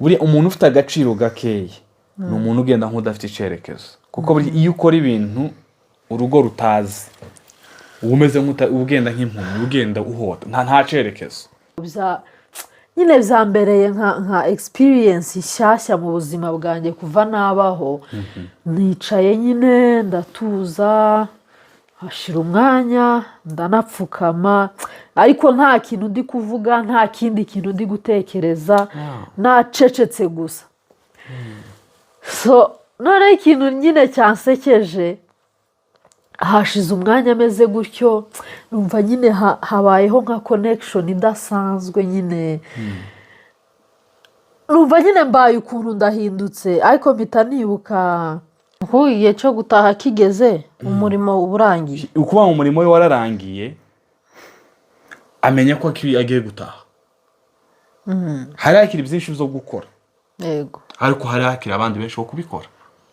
buri umuntu ufite agaciro gakeya ni umuntu ugenda nk'udafite icyerekezo kuko iyo ukora ibintu urugo rutazi umeze ugenda nk'impumyi ugenda uhota nta cyerekezo nyine byambereye nka experience nshyashya mu buzima bwanjye kuva nabaho nicaye nyine ndatuza hashira umwanya ndanapfukama ariko nta kintu ndi kuvuga nta kindi kintu ndi gutekereza nacecetse gusa so none ikintu nyine cyansekeje hashize umwanya ameze gutyo numva nyine habayeho nka connection idasanzwe nyine numva nyine mbaye ukuntu ndahindutse ariko mpita nibuka ko igihe cyo gutaha kigeze umurimo uburangiye ukuba mu murimo we wararangiye amenya ko agiye gutaha hari hakiri byinshi byo gukora yego ariko hari hakiri abandi benshi bo kubikora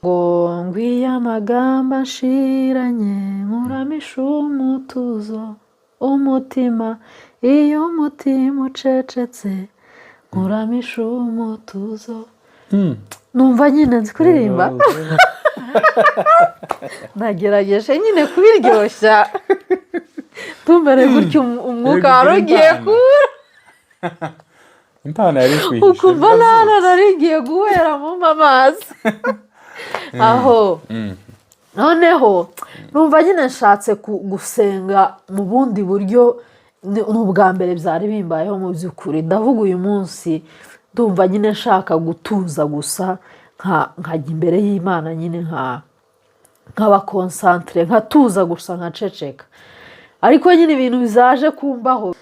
ngo ngwiye amagambo ashiranye nkuramisha umutuzo umutima iyo umutima ucecetse nkuramisha umutuzo numva nyine nzi kuririmba nagerageje nyine kubiryoshya tumere gutyo umwuka wari ugiye kubura impano yari kwihisha ukumva narigiye guheramo amazi aho noneho numva nyine nshatse gusenga mu bundi buryo n'ubwa mbere byari bimbayeho mu by'ukuri ndavuga uyu munsi ndumva nyine nshaka gutuza gusa nkajya imbere y'Imana nyine nkaba concentre nkatuza gusa nkaceceka ariko nyine ibintu bizaje kumbaho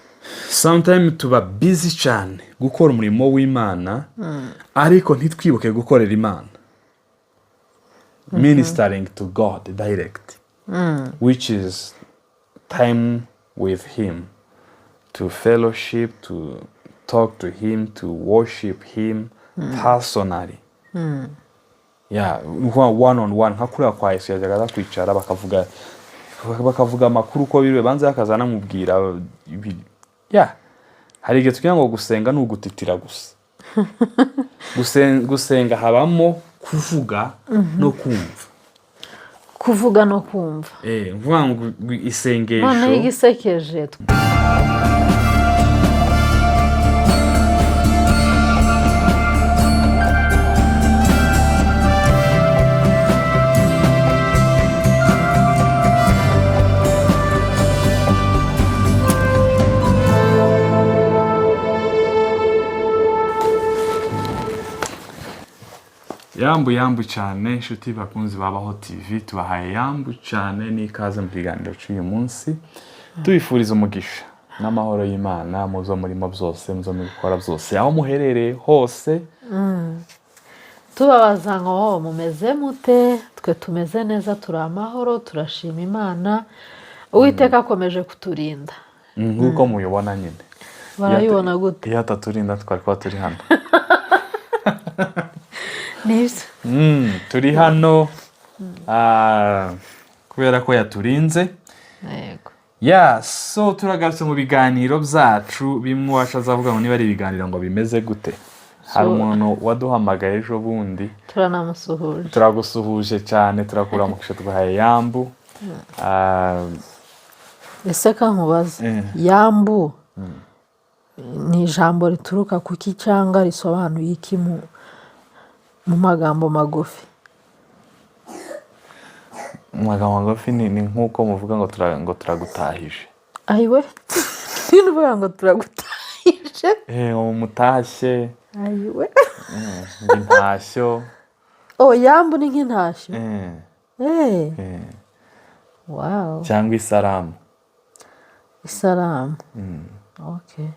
sometimes tuba busy cyane gukora umurimo w'Imana ariko ntitwibuke gukorera Imana ministering to God direct which is time with him to fellowship to talk to him to worship him personally one on one hakura kwa Yesu yajyaga kwicara bakavuga amakuru uko biriwe banze yakazana mubwira hari igihe tugira ngo gusenga ni ugutitira gusa gusenga habamo kuvuga no kumva kuvuga no kumva mvuga ngo isengesho none igisekeje yambu cyane inshuti bakunzi babaho TV tubahaye yambu cyane n'ikaze mu kiganiro cy'uyu munsi tubifuriza umugisha n'amahoro y'Imana muzo murimo byose muzo mubikora byose aho muherereye hose tubabaza ngo mumeze mute twe tumeze neza turi amahoro turashima Imana Uwiteka akomeje kuturinda nk'uko muyibona nyine barayibona gute iyo ataturinda twari kuba turi hano turi hano kubera ko yaturinze so turagarutse mu biganiro byacu bimwe washazavuga ngo niba ari ibiganiro ngo bimeze gute hari umuntu waduhamagaye ejo bundi turanamusuhuje turagusuhuje cyane turakuramukisha twahaye yambu ese kankubaza yambu ni ijambo rituruka kuki cyangwa risobanuye iki mu magambo magufi mu magambo magufi ni nk'uko muvuga ngo turagutahije ayiwe ntinuvuga ngo turagutahije umutashye ayiwe intashyo yambu ni nk'intashyo wow cyangwa isaramu okay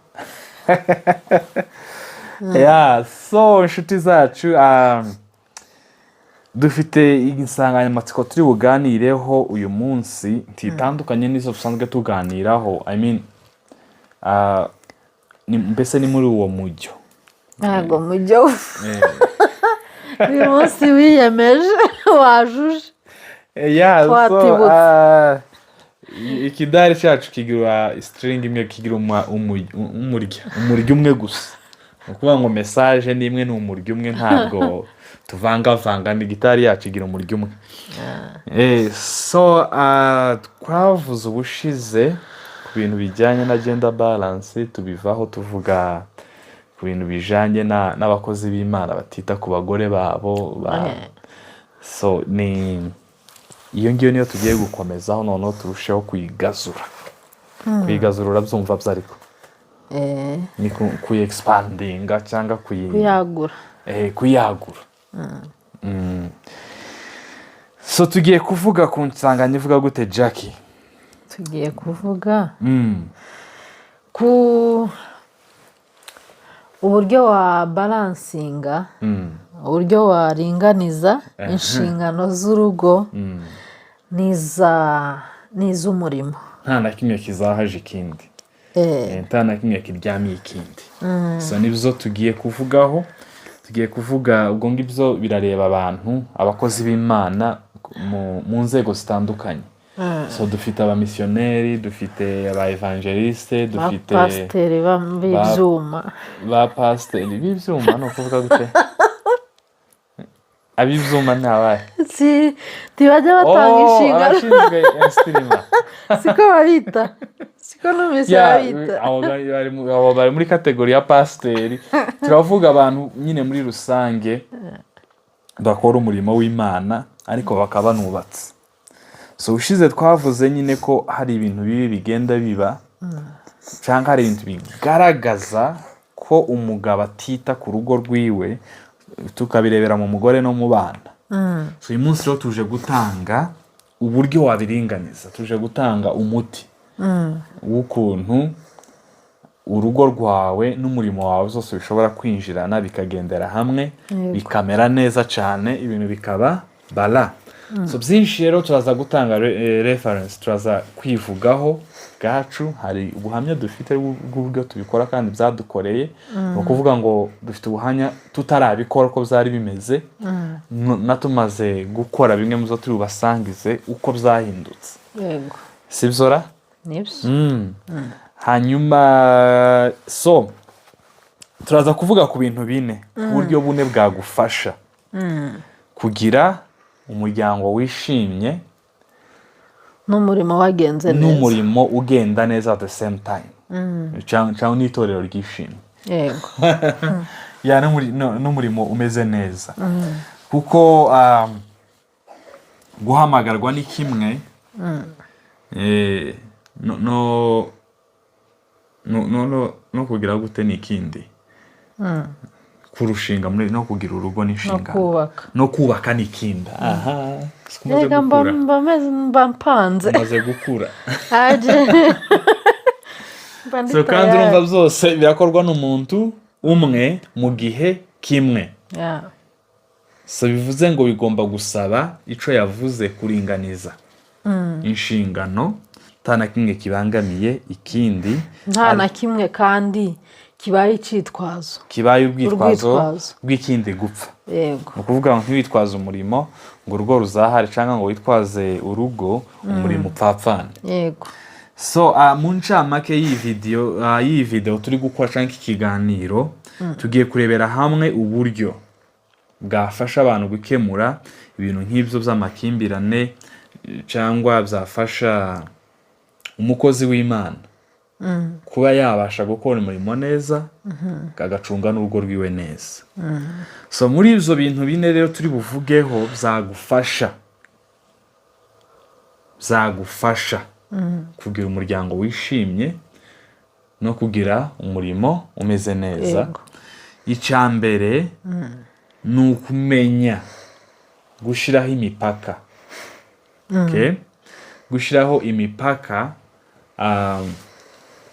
so inshuti zacu dufite insanganyamatsiko turi buganireho uyu munsi ntitandukanye n'izo dusanzwe tuganiraho mbese ni muri uwo mujyo ntabwo mujyo uyu munsi wiyemeje wajuje ikidari cyacu kigira string imwe kigira umurya umwe gusa ni ukuvuga ngo message ni imwe, ni umuryo umwe, ntabwo tuvangavanga, ni gitari yacu igira umuryo umwe. So twavuze ubushize ku bintu bijyanye na gender balance, tubivaho tuvuga ku bintu bijyanye n'abakozi b'Imana batita ku bagore babo. So ni iyo ngiyo niyo tugiye gukomezaho, noneho turusheho kuyigazura. Kuyigazura urabyumva byo, ariko ni kuyi-expandinga cyangwa kuyagura. Kuyagura. So tugiye kuvuga ku nsanganyamatsiko ivuga gute, Jackie? Tugiye kuvuga ku uburyo wa balansinga, uburyo waringaniza inshingano z'urugo n'iz'umurimo. Nta na kimwe kizahaje ikindi, nta na kimwe kiryamiye ikindi. So nibyo tugiye kuvugaho. Tugiye kuvuga ubwo ngibyo birareba abantu, abakozi b'Imana mu nzego zitandukanye. So dufite abamisiyoneri, dufite aba evangeliste, dufite abapasiteri b'ibyuma. Ba pasiteri b'ibyuma ni ukuvuga gute? Ab'ibyuma ni abahe? ntibajya batanga inshingano. Abashinzwe insitirima. Siko babita, siko numvise babita. Abo bari muri kategori ya pasiteri. Turavuga abantu nyine muri rusange bakora umurimo w'Imana ariko bakaba banubatse. So ushize twavuze nyine ko hari ibintu bibi bigenda biba, cyangwa hari ibintu bigaragaza ko umugabo atita ku rugo rwiwe, tukabirebera mu mugore no mu bana. So uyu munsi rero tuje gutanga uburyo wabiringaniza, tuje gutanga umuti w'ukuntu urugo rwawe n'umurimo wawe zose bishobora kwinjirana bikagendera hamwe, bikamera neza cyane, ibintu bikaba bala. So byinshi rero turaza gutanga reference, turaza kwivugaho bwacu. Hari ubuhamya dufite bw'uburyo tubikora kandi byadukoreye. Ni ukuvuga ngo dufite ubuhamya tutarabikora uko byari bimeze, natumaze gukora bimwe mu zo turi bubasangize uko byahindutse. Yego, sibyo ra? nibyo. Hanyuma so turaza kuvuga ku bintu bine, uburyo bune bwagufasha kugira umuryango wishimye n'umurimo wagenze neza, n'umurimo ugenda neza at the same time, cyangwa n'itorero ryishimye. Yego. Ya n'umurimo umeze neza. Kuko guhamagarwa ni kimwe, no kugira gute ni ikindi. Kurushinga muri no kugira urugo n'inshingano, no kubaka ni ikindi. Rega mba mpanze, umaze gukura. So kandi urumva byose birakorwa n'umuntu umwe mu gihe kimwe. So bivuze ngo bigomba gusaba ico yavuze kuringaniza inshingano, nta na kimwe kibangamiye ikindi, nta na kimwe kandi kibaye icitwazo, kibaye urwitwazo rw'ikindi gupfa. Yego. Ni ukuvuga ngo ntiwitwaze umurimo ngo urugo ruzahare, cyangwa ngo witwaze urugo umurimo upfapfane. Yego. So mu ncamake y'iyi video turi gukora cyangwa iki kiganiro, tugiye kurebera hamwe uburyo bwafasha abantu gukemura ibintu nk'ibyo by'amakimbirane, cyangwa byafasha umukozi w'Imana kuba yabasha gukora umurimo neza, agacunga n'urugo rwiwe neza. So muri ibyo bintu bine rero turi buvugeho byagufasha kugira umuryango wishimye no kugira umurimo umeze neza. Icya mbere ni ukumenya gushyiraho imipaka. Gushyiraho imipaka,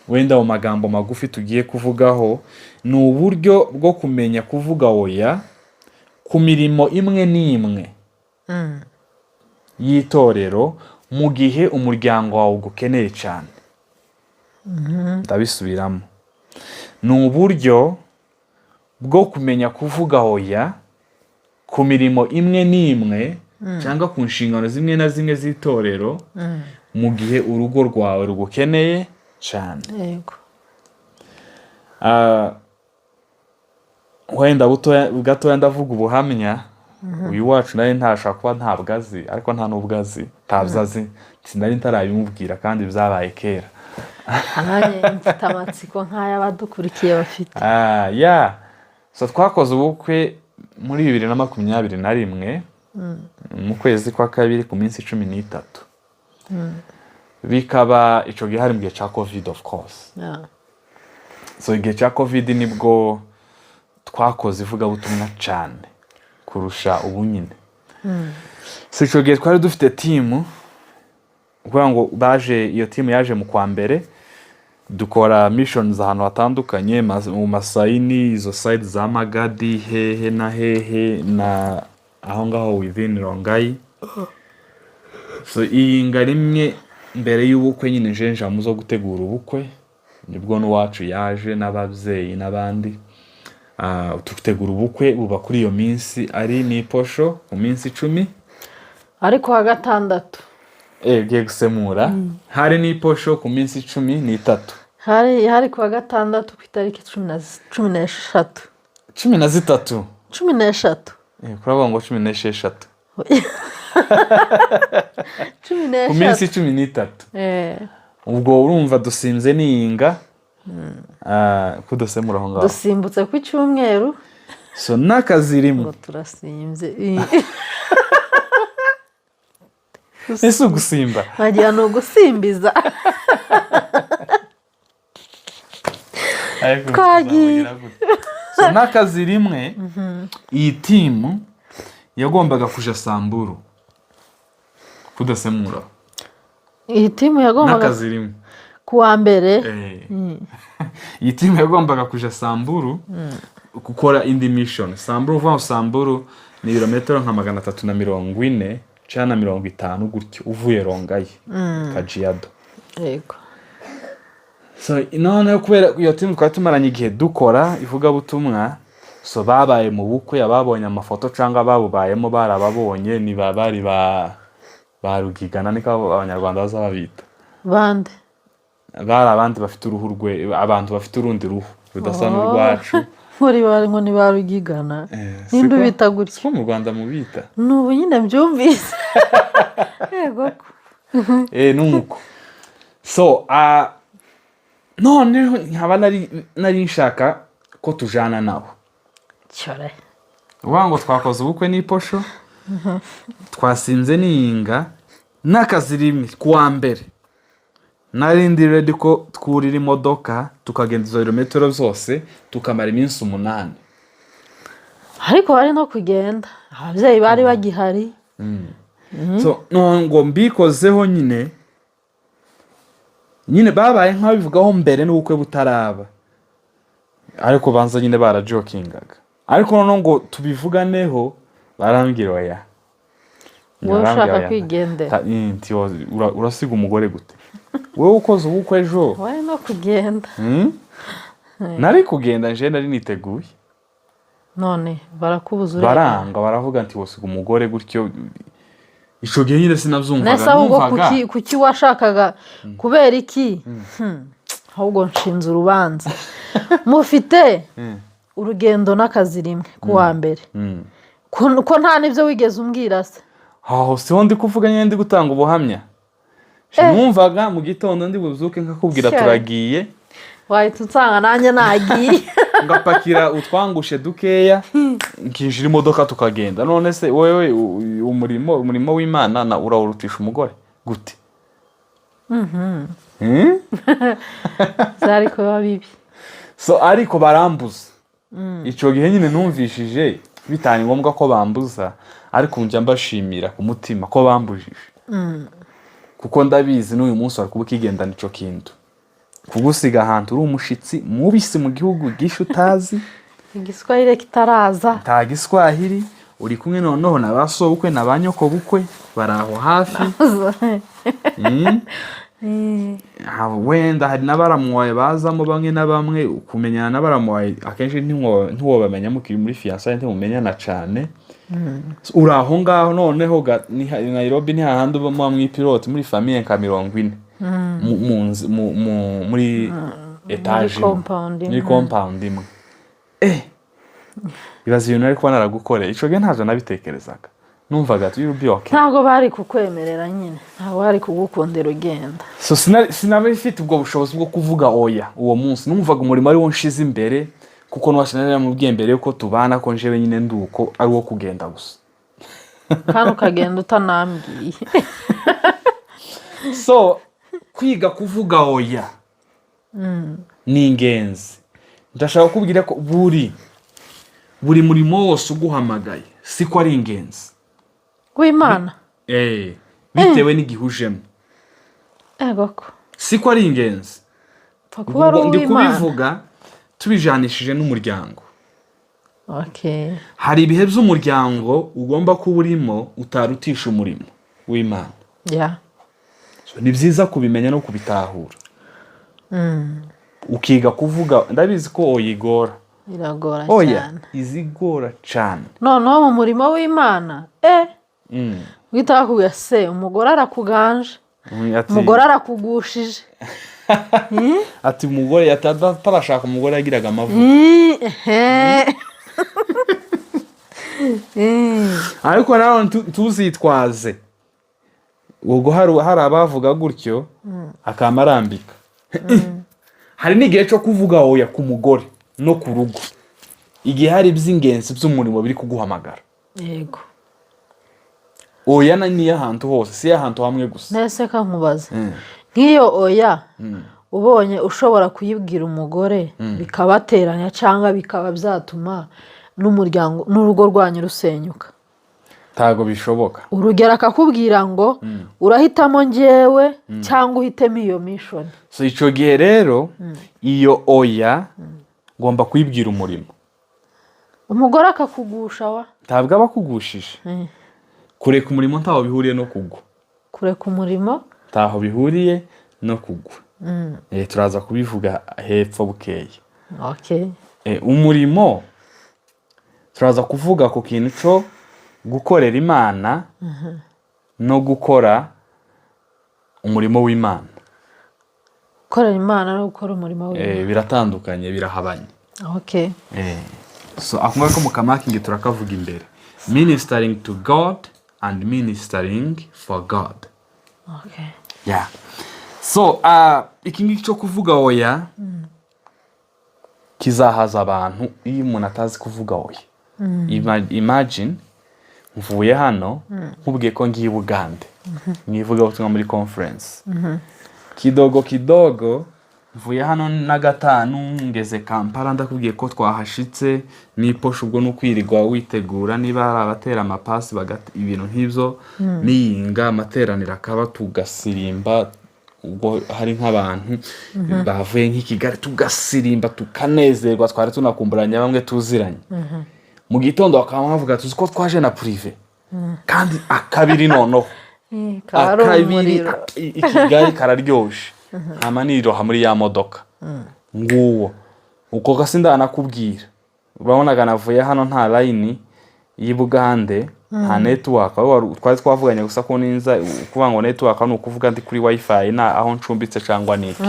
wenda mu magambo magufi tugiye kuvugaho, ni uburyo bwo kumenya kuvuga oya ku mirimo imwe n'imwe y'itorero mu gihe umuryango wawe ugukeneye cyane. Ndabisubiramo. Ni uburyo bwo kumenya kuvuga oya ku mirimo imwe n'imwe cyangwa ku nshingano zimwe na zimwe z'itorero mu gihe urugo rwawe rugukeneye cyane. Yego. wenda gatoya ndavuga ubuhamya uyu wacu nawe ntashaka kuba ntabwo azi ariko nta n'ubwo azi ntabyo azi sinari ntarabimubwira kandi byabaye kera nanjye mfite amatsiko nk'ay'abadukurikiye bafite so twakoze ubukwe muri 2021 mu kwezi kwa kabiri ku minsi 13 bikaba ico gihe hari mu gihe ca covid of course so igihe ca covid nibwo twakoze ivugabutumwa cyane kurusha ubu nyine so ico gihe twari dufite team kugira ngo iyo team yaje mu kwa mbere dukora missions ahantu hatandukanye mu Masayini izo side za Magadi hehe na hehe na aho ngaho within Rongai so iyi ngarimwe mbere y'ubukwe nyine njenja muzo gutegura ubukwe nibwo n'uwacu yaje n'abavyeyi n'abandi tugutegura ubukwe buba kuri iyo minsi ari ni posho mu minsi 10 ariko wa gatandatu giye gusemura hari ni posho ku minsi 13 hari ku wa gatandatu ku itariki 13 13 kuravuga ngo 16 ku minsi 13 ubwo urumva dusimze n'iyinga kudasemura aho ngaho dusimbutse ku cyumweru so nakazirimo turasimze ese gusimba bagiye no gusimbiza twagiye so nakazirimwe iyi team yagombaga kuja Samburu kudasemura iyi team yagombaga nakazirimwe kuwa mbere iyi team yagombaga kuja Samburu gukora indi mission Samburu ni ibirometero nka 340 cyana 50 gutyo uvuye Rongai Kajiado yego so none kubera iyo team twatumaranye igihe dukora ivuga butumwa so babaye mu bukwe ababonye amafoto cyangwa babubayemo barababonye ni babari barugigana niko abanyarwanda bazabita bande bari abandi bafite uruhu abantu bafite urundi ruhu rudasa n'urwacu muri bari ngo ni barugigana ninde bita gutyo mu Rwanda mu bita n'ubu nyine byumvise yego nuko so none nkaba nari nshaka ko tujana nabo cyore wango twakoze ubukwe n'iposho twasinze n'iyinga nakazirimi kuwa mbere narindi ready ko twurira imodoka tukagenda izo kilometero zose tukamara iminsi 8 ariko bari no kugenda abavyeyi bari bagihari so ngo mbikozeho nyine babaye nk'abivugaho mbere n'ubukwe butaraba ariko banza nyine barajokingaga ariko none ngo tubivuganeho barambwira oya ushaka kwigendera urasiga umugore gute wowe ukoze ubukwe ejo wari no kugenda nari kugenda nje nari niteguye none barakubuza baranga baravuga ati wosiga umugore gutyo ico gihe nyine sinavyumvaga nesa ahubwo kuki washakaga kubera iki ahubwo nshinze urubanza mufite urugendo n'akazi rimwe kuwa mbere ko nta nibyo wigeze umbwira se aho siho ndi kuvuga nyine ndi gutanga ubuhamya numvaga mu gitondo ndi buzuke nkakubwira turagiye wahita unsanga nanjye nagiye ngapakira utwangushe dukeya nkinjira imodoka tukagenda none se wewe umurimo w'Imana na urawurutisha umugore gute zari kuba bibi so ariko barambuza ico gihe nyine numvishije bitanye ngombwa ko bambuza ariko njya mbashimira ku mutima ko bambujije kuko ndabizi n'uyu munsi ari kuba kigendana ico kintu kugusiga ahantu uri umushitsi mubisi mu gihugu gisho utazi igiswahili kitaraza nta giswahili uri kumwe noneho na basobukwe na banyoko bukwe baraho hafi wenda hari n'abaramuwaye bazamo bamwe na bamwe kumenyana n'abaramuwaye akenshi ntiwo bamenya mukiri muri fiançailles ntimumenyana cyane uraho ngaho noneho Nairobi ni hahandi uba mu pilote muri famille nka 40 muri etage muri compound imwe ibaza ibintu ari kuba naragukoreye icyo gihe ntabyo nabitekerezaga numvaga ati you'll be okay. ntabwo bari kukwemerera nyine ntabwo bari kugukundira ugenda so sinaba ifite ubwo bushobozi bwo kuvuga oya uwo munsi numvaga umurimo ari wo nshize imbere kuko n'uwashinanira mu bwembere yuko tubana ko njewe nyine nduko ari wo kugenda gusa kandi ukagenda utanambwiye so kwiga kuvuga oya ni ingenzi ndashaka kukubwira ko buri murimo wose uguhamagaye siko ari ingenzi w'Imana bitewe n'igihujemo ego ko siko ari ingenzi kuba ari ndi uw'Imana kubivuga tubijanishije n'umuryango okay hari ibihe by'umuryango ugomba kuba urimo utarutisha umurimo w'Imana yeah ni byiza kubimenya no kubitahura ukiga kuvuga ndabizi ko oyigora biragora oya cyane izigora cyane noneho mu murimo w'Imana witakuye se umugore arakuganje umugore arakugushije ati umugore atarashaka umugore yagiraga amavuta ariko nawe tuzitwaze ubwo hari abavuga gutyo akamarambika hari n'igihe cyo kuvuga oya ku mugore no ku rugo igihe hari iby'ingenzi by'umurimo biri kuguhamagara yego oya ni ahantu hose si ahantu hamwe gusa nese kankubaza nk'iyo oya ubonye ushobora kuyibwira umugore bikabateranya cyangwa bikaba byatuma n'umuryango n'urugo rwanyu rusenyuka ntago bishoboka urugero akakubwira ngo urahitamo njyewe cyangwa uhitemo iyo mission so icyo gihe rero iyo oya ngomba kuyibwira umurimo umugore akakugusha wa ntabwo aba akugushije kureka umurimo ntaho bihuriye no kugwa kureka umurimo ntaho bihuriye no kugwa turaza kubivuga hepfo bukeye okay umurimo turaza kuvuga ku kintu cyo gukorera Imana no gukora umurimo w'Imana gukorera Imana no gukora umurimo w'Imana biratandukanye birahabanye okay so akumva ko mu kamakingi turakavuga imbere ministering to God and ministering for God okay yeah so iki ngiki cyo kuvuga oya kizahaza abantu iyo umuntu atazi kuvuga oya imagine mvuye hano nkubwiye ko ngiye Bugande mwivuga ubutumwa muri conference kidogo mvuye hano na gatanu ngeze Kampala ndakubwiye ko twahashitse niposha ubwo n'ukwirirwa witegura niba ari abatera amapasi ibintu nk'ibyo niyinga amateranira akaba tugasirimba ubwo hari nk'abantu bavuye nk'Ikigali tugasirimba tukanezerwa twari tunakumburanya bamwe tuziranye mu gitondo bakaba bavuga tuzi ko twaje na prive kandi akabiri noneho akabiri Ikigali kararyoshe amaniroha muri ya modoka nguwo uko gasi ndanakubwira urabonaga navuye hano nta line y'Ibugande nta network twari twavuganye gusa ko ninza kuvuga ngo network ni ukuvuga ndi kuri wifi na aho ncumbitse cyangwa niki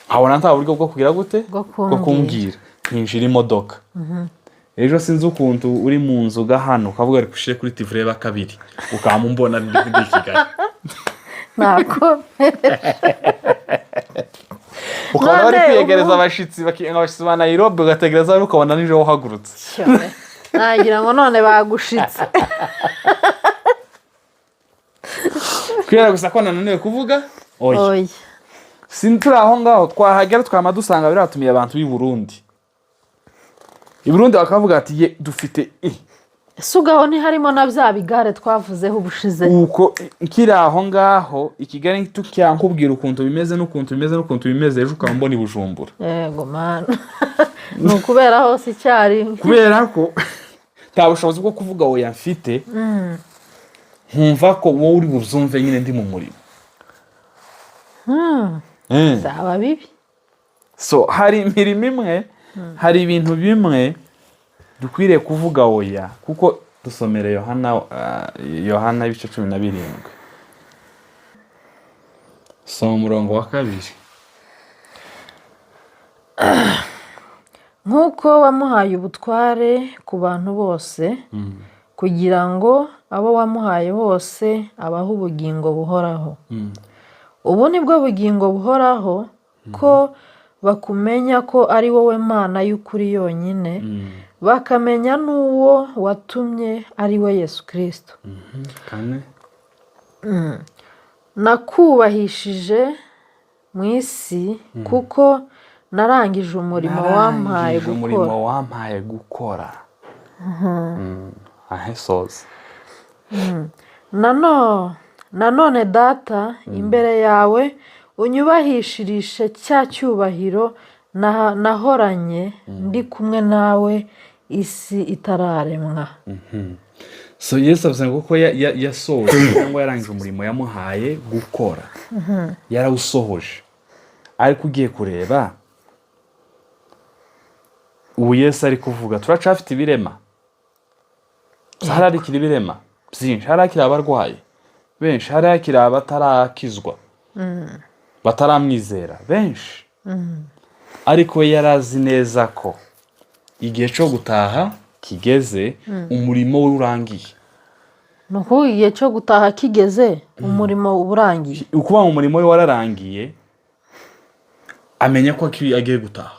nkabona nta buryo bwo kugira gute bwo kumbwira nkinjira imodoka ejo sinzi ukuntu uri mu nzu hano ukavuga ari kushire kuri TV reba kabiri ukamumbona ndi Kigali nako ukabona bari kwiyegereza abashitsi ba Nairobi ugategereza ari ukabona nije uhagurutse nagira ngo none bagushitse kwera gusa ko nananiwe kuvuga oya sintura aho ngaho twahagera twamadusanga biratumiye abantu b'i Burundi bakavuga ati dufite sugaho ni harimo na bya bigare twavuzeho ubushize uko kiri aho ngaho Ikigali tukyankubwira ukuntu bimeze n'ukuntu bimeze ejo ukambona Bujumbura yego man no kubera hose icyari kubera ko nta bushobozi bwo kuvuga oya mfite nkumva ko wowe uri buzumve nyine ndi mu murimo zaba bibi so hari imirimo imwe hari ibintu bimwe dukwiriye kuvuga oya kuko dusomere Yohana ibice 17 so umurongo wa 2 nk'uko wamuhaye ubutware ku bantu bose kugira ngo abo wamuhaye bose abahe ubugingo buhoraho. Ubu ni bwo bugingo buhoraho, ko bakumenya ko ari wowe Mana y'ukuri yonyine, bakamenya n'uwo watumye ari we Yesu Kristo. Nakubahishije mu isi kuko narangije umurimo wampaye gukora. Ahesoza. Nanone Data, imbere yawe unyubahishirishe cya cyubahiro nahoranye ndi kumwe nawe isi itararemwa. So Yesu avuze ngo ko yasohoje cyangwa yarangije umurimo yamuhaye gukora. Yarawusohoje. Ariko ugiye kureba, ubu Yesu ari kuvuga turacafite ibirema. Hararikira ibirema byinshi, harakira abarwayi benshi, harakira abatarakizwa, bataramwizera benshi. Ariko we yarazi neza ko igihe cyo gutaha kigeze, umurimo we urangiye. Nuko igihe cyo gutaha kigeze, umurimo urangiye. Ukuba umurimo we wararangiye, amenya ko agiye gutaha.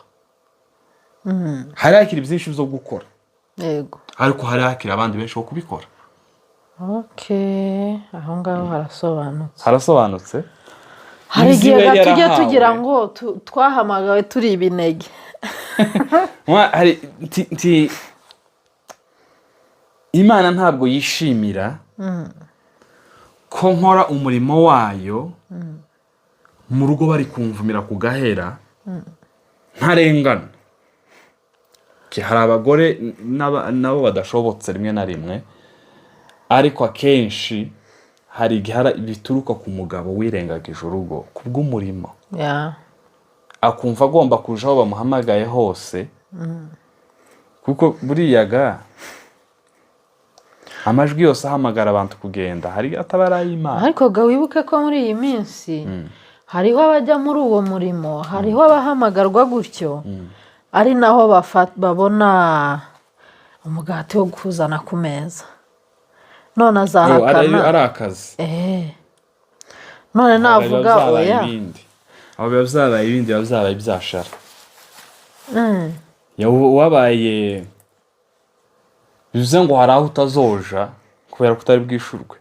Harakira byinshi byo gukora. Yego. Ariko harakira abandi benshi bo kubikora. Okay, aho ngaho harasobanutse. Harasobanutse. Hari igihe tujya tugira ngo twahamagawe turi ibinege. Imana ntabwo yishimira ko nkora umurimo wayo mu rugo bari kumvumira ku gahera ntarengana. Hari abagore nabo badashobotse rimwe na rimwe, ariko akenshi hari igihe bituruka ku mugabo wirengagije urugo kubw'umurimo. Akumva agomba kuja aho bamuhamagaye hose, kuko buriya amajwi yose ahamagara abantu kugenda hari atabara y'Imana. Ariko wibuke ko muri iyi minsi hariho abajya muri uwo murimo, hariho abahamagarwa gutyo, ari naho babona umugati wo kuzana ku meza. None azahakana ari akazi. None navuga oya, abo byazabaye ibindi byazabaye byashara. Wabaye bivuze ngo hari aho utazoja kubera ko utari bwishurwe.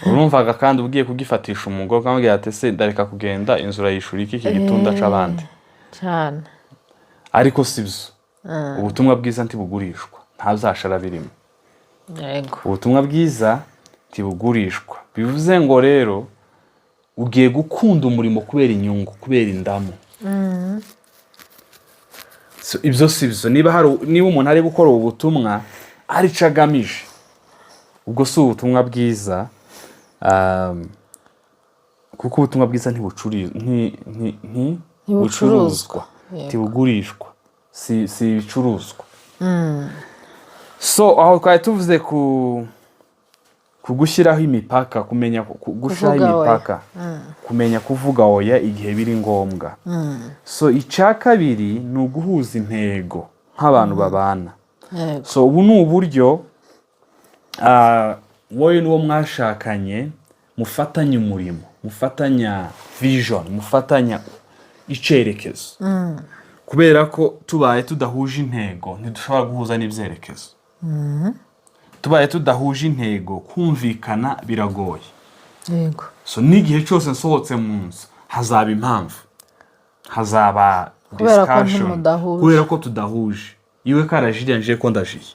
Urumvaga kandi ugiye kugifatisha umugore ukamubwira ati se ndareka kugenda inzu urayishura iki gitunda c'abandi cyane. Ariko sibyo. Ubutumwa bwiza ntibugurishwa, ntazashara birimo. Yego. Ubutumwa bwiza ntibugurishwa. Bivuze ngo rero ugiye gukunda umurimo kubera inyungu, kubera indamu. So ibyo sibyo. Niba umuntu ari gukora ubutumwa ari cagamije, ubwo si ubutumwa bwiza. Kuko ubutumwa bwiza ntibucuruzwa, ntibugurishwa, si ibicuruzwa. So aho twari tuvuze kugushyiraho imipaka, kumenya gushyiraho imipaka, kumenya kuvuga oya igihe biri ngombwa. So icya kabiri ni uguhuza intego nk'abantu babana. So ubu ni uburyo wowe n'uwo mwashakanye mufatanya umurimo, mufatanya vision, mufatanya icyerekezo. Kubera ko tubaye tudahuje intego ntidushobora guhuza n'ibyerekezo. Tubaye tudahuje intego kumvikana biragoye. Yego. So n'igihe cyose nsohotse mu nzu hazaba impamvu, hazaba discussion kubera ko tudahuje. Iwe karajije nje ko ndajiye.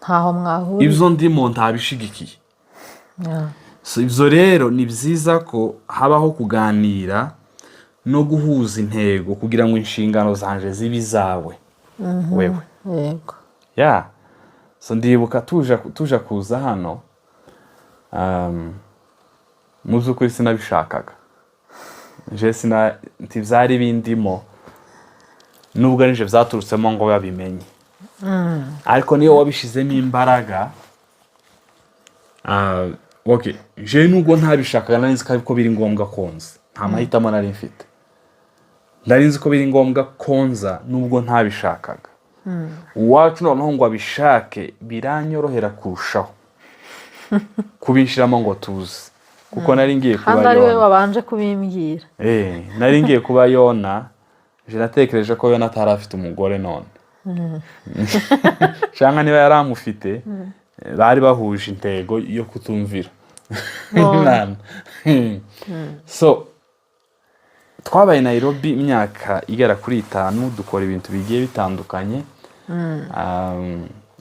Ntaho mwahuje. Ibyo ndimo ntabishigikiye. So ibyo rero ni byiza ko habaho kuganira no guhuza intego kugira ngo inshingano zanje zibe izawe wewe. Yego. So ndibuka tuja kuza hano, mu by'ukuri sinabishakaga. Ntibyari bindimo, nubwo nije byaturutsemo ngo babimenye. Ariko niyo wabishizemo imbaraga, nubwo ntabishakaga nari nzi ko biri ngombwa konza, nta mahitamo nari mfite. ndarinzi ko biri ngombwa konza nubwo ntabishakaga. Uwacu noneho ngo abishake biranyorohera kurushaho kubinshiramo ngo tuzi, kuko nari ngiye kuba kandi ari we Yona. wabanje kubimbwira. Nari ngiye kuba Yona, je natekereje ko Yona atari afite umugore none. Cyangwa niba yaramufite bari bahuje intego yo kutumvira. So twabaye Nairobi imyaka igera kuri 5, dukora ibintu bigiye bitandukanye.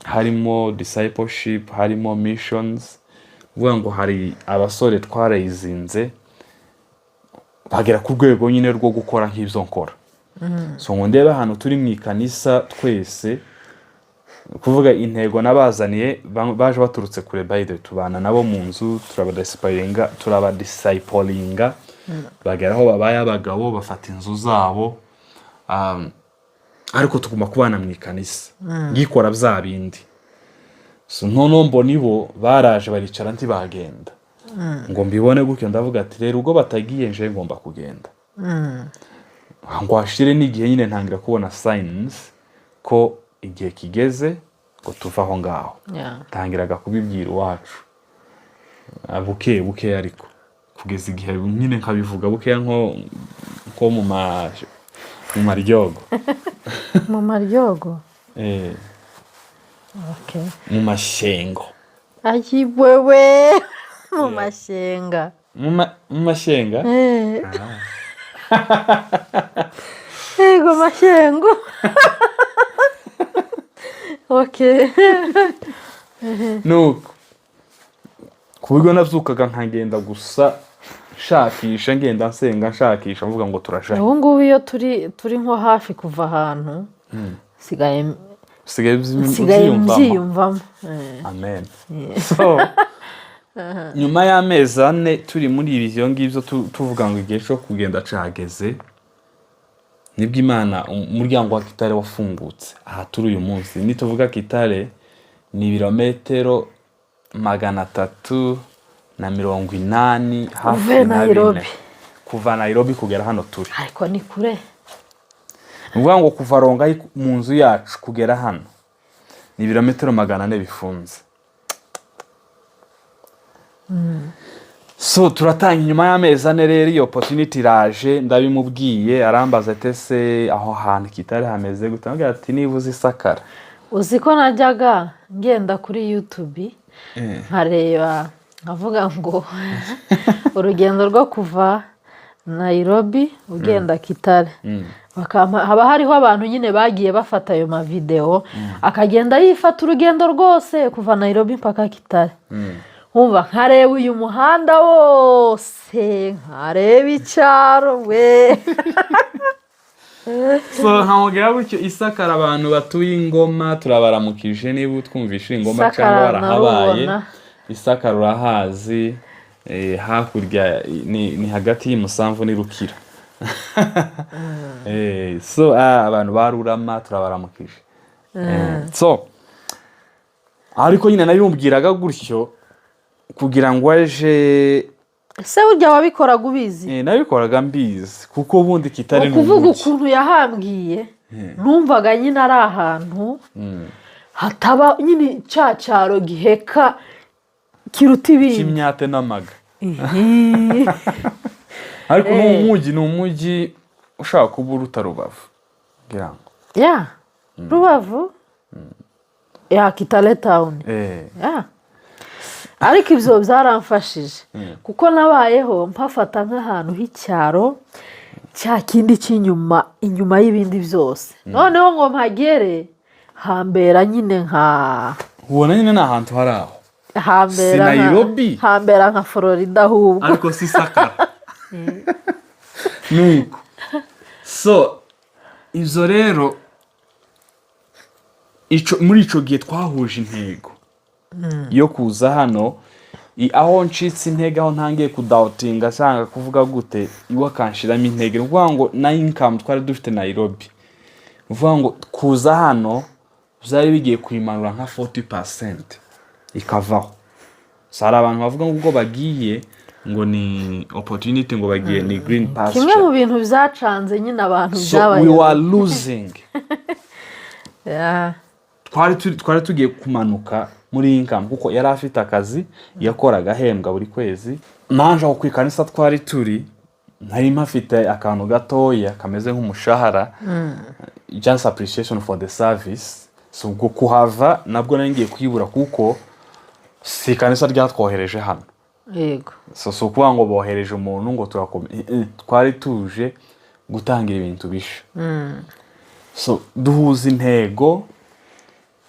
Harimo discipleship, harimo missions. Uvuga ngo hari abasore twarayizinze bagera ku rwego nyine rwo gukora nk'ibyo nkora. So ngo ndebe ahantu turi mu ikanisa twese, kuvuga intego nabazaniye baje baturutse kure, by the way tubana nabo mu nzu, turabadisciplininga bageraho babaye abagabo bafata inzu zabo, ariko tuguma kubana mu ikanisa ngikora bya bindi. So none mbona ibo baraje baricara ntibagenda, ngo mbibone gutyo ndavuga ati rero ubwo batagiye nje ngomba kugenda. Ngo hashire n'igihe nyine ntangira kubona signs ko igihe kigeze ngo tuva aho ngaho. Tangiraga kubibwira iwacu buke ariko kugeza igihe nyine nkabivuga buke nko mu maryogo. Mu maryogo? Mu mashengo. Ayiwewe mu mashenga. Mu mashenga? Ego mashengo. Nuko ku buryo nabyukaga nkagenda gusa shakisha, ngenda nsenga nshakisha mvuga ngo turashaka. Ubu ngubu iyo turi nko hafi kuva ahantu sigaye mbyiyumvamo. Amen. So nyuma y'amezi 4 turi muri ibyo ngibyo tuvuga ngo igihe cyo kugenda cageze, nibwo Imana umuryango wa Kitale wafungutse. Aha turi uyu munsi nituvuga Kitale ni ibirometero 380 hafi na Nairobi. Kuva Nairobi kugera hano turi. Ariko ni kure. Uvuga ngo kuva Ronga mu nzu yacu kugera hano ni ibirometero 400 bifunze. So turatanga inyuma y'amezi 4 rero iyo opportunity iraje, ndabimubwiye arambaza tese aho hantu Kitale hameze gutanga ati nibuze Isakara. Uzi ko najyaga ngenda kuri YouTube nkareba nkavuga ngo urugendo rwo kuva Nairobi ugenda Kitale, haba hariho abantu nyine bagiye bafata ayo mavideo akagenda yifata urugendo rwose kuva Nairobi mpaka Kitale. Umva nkareba uyu muhanda wose, nkareba icyaro we. So nkamubwira gutyo Isakara abantu batuye Ingoma turabaramukije niba twumvishe Ingoma cyangwa barahabaye. Isakara urahazi, hakurya ni hagati y'Umusamvu n'Irukira. So abantu barurama turabaramukije. So ariko nyine nayumbwiraga gutyo kugira ngo aje. Ese urya wabikoraga ubizi? Nabikoraga mbizi kuko ubundi Kitale kuvuga ukuntu yahambwiye numvaga nyine ari ahantu hataba nyine cyaro giheka kiruta ibindi kimyate n'amaga. Ariko ni umujyi ushaka kuba uruta Rubavu ngira ngo. Rubavu Kitale town. Ariko ibyo byaramfashije kuko nabayeho mpafata nk'ahantu h'icyaro cya kindi cy'inyuma y'ibindi byose. Noneho ngo mpagere hambera nyine ubona nyine ni ahantu hari aho hambera Nairobi, hambera nka Florida ahubwo, ariko si Isakara. Nuko so ibyo rero muri icyo gihe twahuje intego yo kuza hano, aho ncitse intege, aho ntangiye kudawutinga cyangwa kuvuga gute iwe akanshiramo intege. Uvuga ngo na income twari dufite Nairobi, uvuga ngo kuza hano byari bigiye kuyimanura nka 40% ikavaho. Sara abantu bavuga ngo ubwo bagiye ngo ni opportunity ngo bagiye ni green pasture. kimwe mu bintu byacanze nyine abantu So byabaye we were losing. Yeah. twari tugiye kumanuka muri income kuko yari afite akazi yakoraga ahembwa buri kwezi. Nanje aho ku ikanisa twari turi nari mpafite akantu gatoya kameze nk'umushahara, just appreciation for the service. So ubwo kuhava nabwo nari ngiye kwibura kuko si ikanisa ryatwohereje hano. Yego. So kuba ngo bohereje umuntu ngo twari tuje gutangira ibintu bisha. So duhuza intego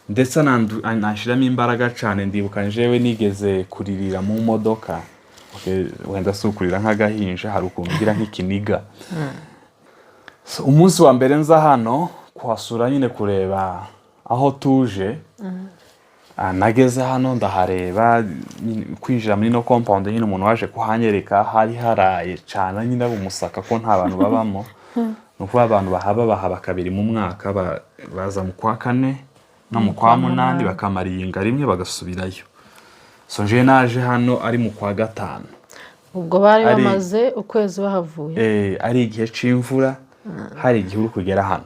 ndetse nashiramo imbaraga cyane. Ndibuka njewe nigeze kuririra mu modoka, wenda sukurira nk'agahinja, hari ukuntu ngira nk'ikiniga. So umunsi wa mbere nza hano kuhasura nyine kureba aho tuje, nageze hano ndahareba, kwinjira muri no compound nyine umuntu waje kuhanyereka hari haraye cyane nyine umusaka ko nta bantu babamo. Nuko abantu bahaba kabiri mu mwaka, baza mu kwa kane no mu kwa munani bakamara iyinga rimwe bagasubirayo. So je naje hano ari mu kwa gatanu. Ubwo bari bamaze ukwezi bahavuye. Ari igihe c'imvura, hari igihe uri kugera hano.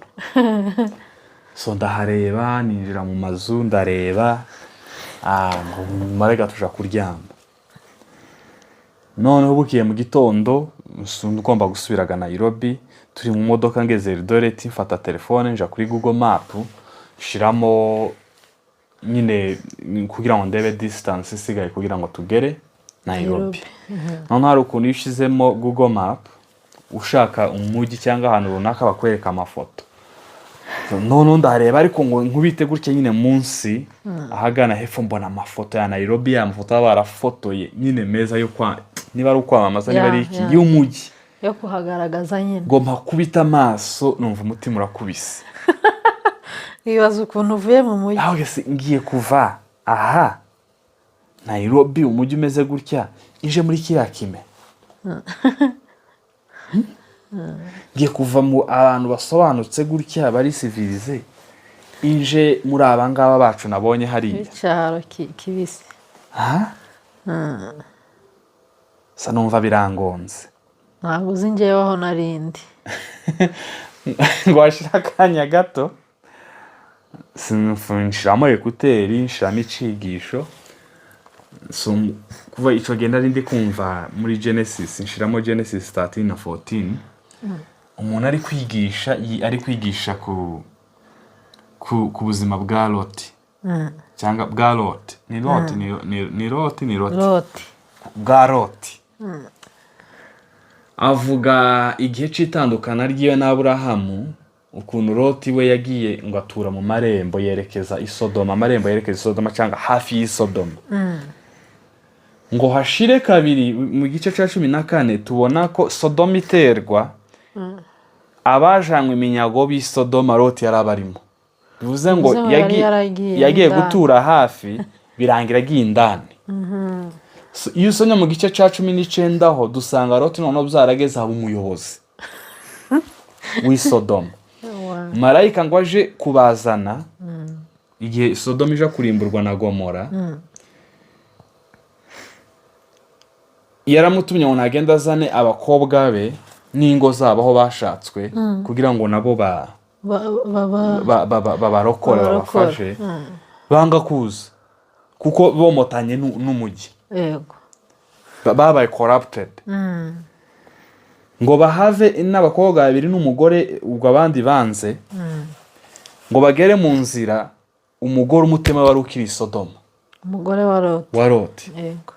So ndahareba, ninjira mu mazu ndareba, marega tuja kuryama. Noneho bukiye mu gitondo ugomba gusubiraga Nairobi, turi mu modoka ngeze Eldoret, mfata telefone nja kuri Google Map, shiramo nyine kugira ngo ndebe distance isigaye kugira ngo tugere Nairobi. Noneho hari ukuntu yishizemo Google Map ushaka umujyi cyangwa ahantu runaka bakwereka amafoto. Noneho ndareba ariko ngo nkubite gutya nyine munsi ahagana hepfo mbona amafoto ya Nairobi, amafoto barafotoye nyine meza yo niba ari ukwamamaza niba ari iki y'umujyi yo kuhagaragaza nyine. Ngomba kubita amaso numva umutima urakubise. Ibaza ukuntu uvuye mu mujyi. Aho gese ngiye kuva aha Nairobi umujyi umeze gutya ije muri kiriya kime. Ngiye kuva mu abantu basobanutse gutya bari civilize inje muri abangaba bacu nabonye hari icyaro kibisi. Sa numva birangonze. Ntabwo uzi njyewe aho narindi. Ngo washira akanya gato sinfunshiramo ekuteri, nshiramo icigisho. So kuva ico genda rindi kumva muri Genesis, nshiramo Genesis 13 na 14. Umuntu ari kwigisha ku buzima bwa Loti. Cyangwa bwa Loti. Ni Loti ni Loti. Bwa Loti. Avuga igihe c'itandukana ry'iyo na Aburahamu, ukuntu Loti we yagiye ngo atura mu marembo yerekeza i Sodoma, amarembo yerekeza i Sodoma cyangwa hafi y'i Sodoma. Ngo hashire kabiri mu gice ca 14 tubona ko Sodoma iterwa, abajanywe iminyago b'i Sodoma Loti yarabarimo. Bivuze ngo yagiye gutura hafi birangira agiye indani. Iyo usomye mu gice ca 19 ho dusanga Loti noneho byarageze aba umuyobozi w'i Sodoma. Marayika ngo aje kubazana igihe Sodoma ija kurimburwa na Gomora. Yaramutumye ngo nagenda azane abakobwa be n'ingo zabo aho bashatswe kugira ngo nabo babarokore babafashe. Banga kuza kuko bomotanye n'umujyi. Yego. Babaye corrupted. Ngo bahave n'abakobwa babiri n'umugore, ubwo abandi banze. Ngo bagere mu nzira umugore umutima wari ukiri Sodoma. Umugore wa Loti. Yego.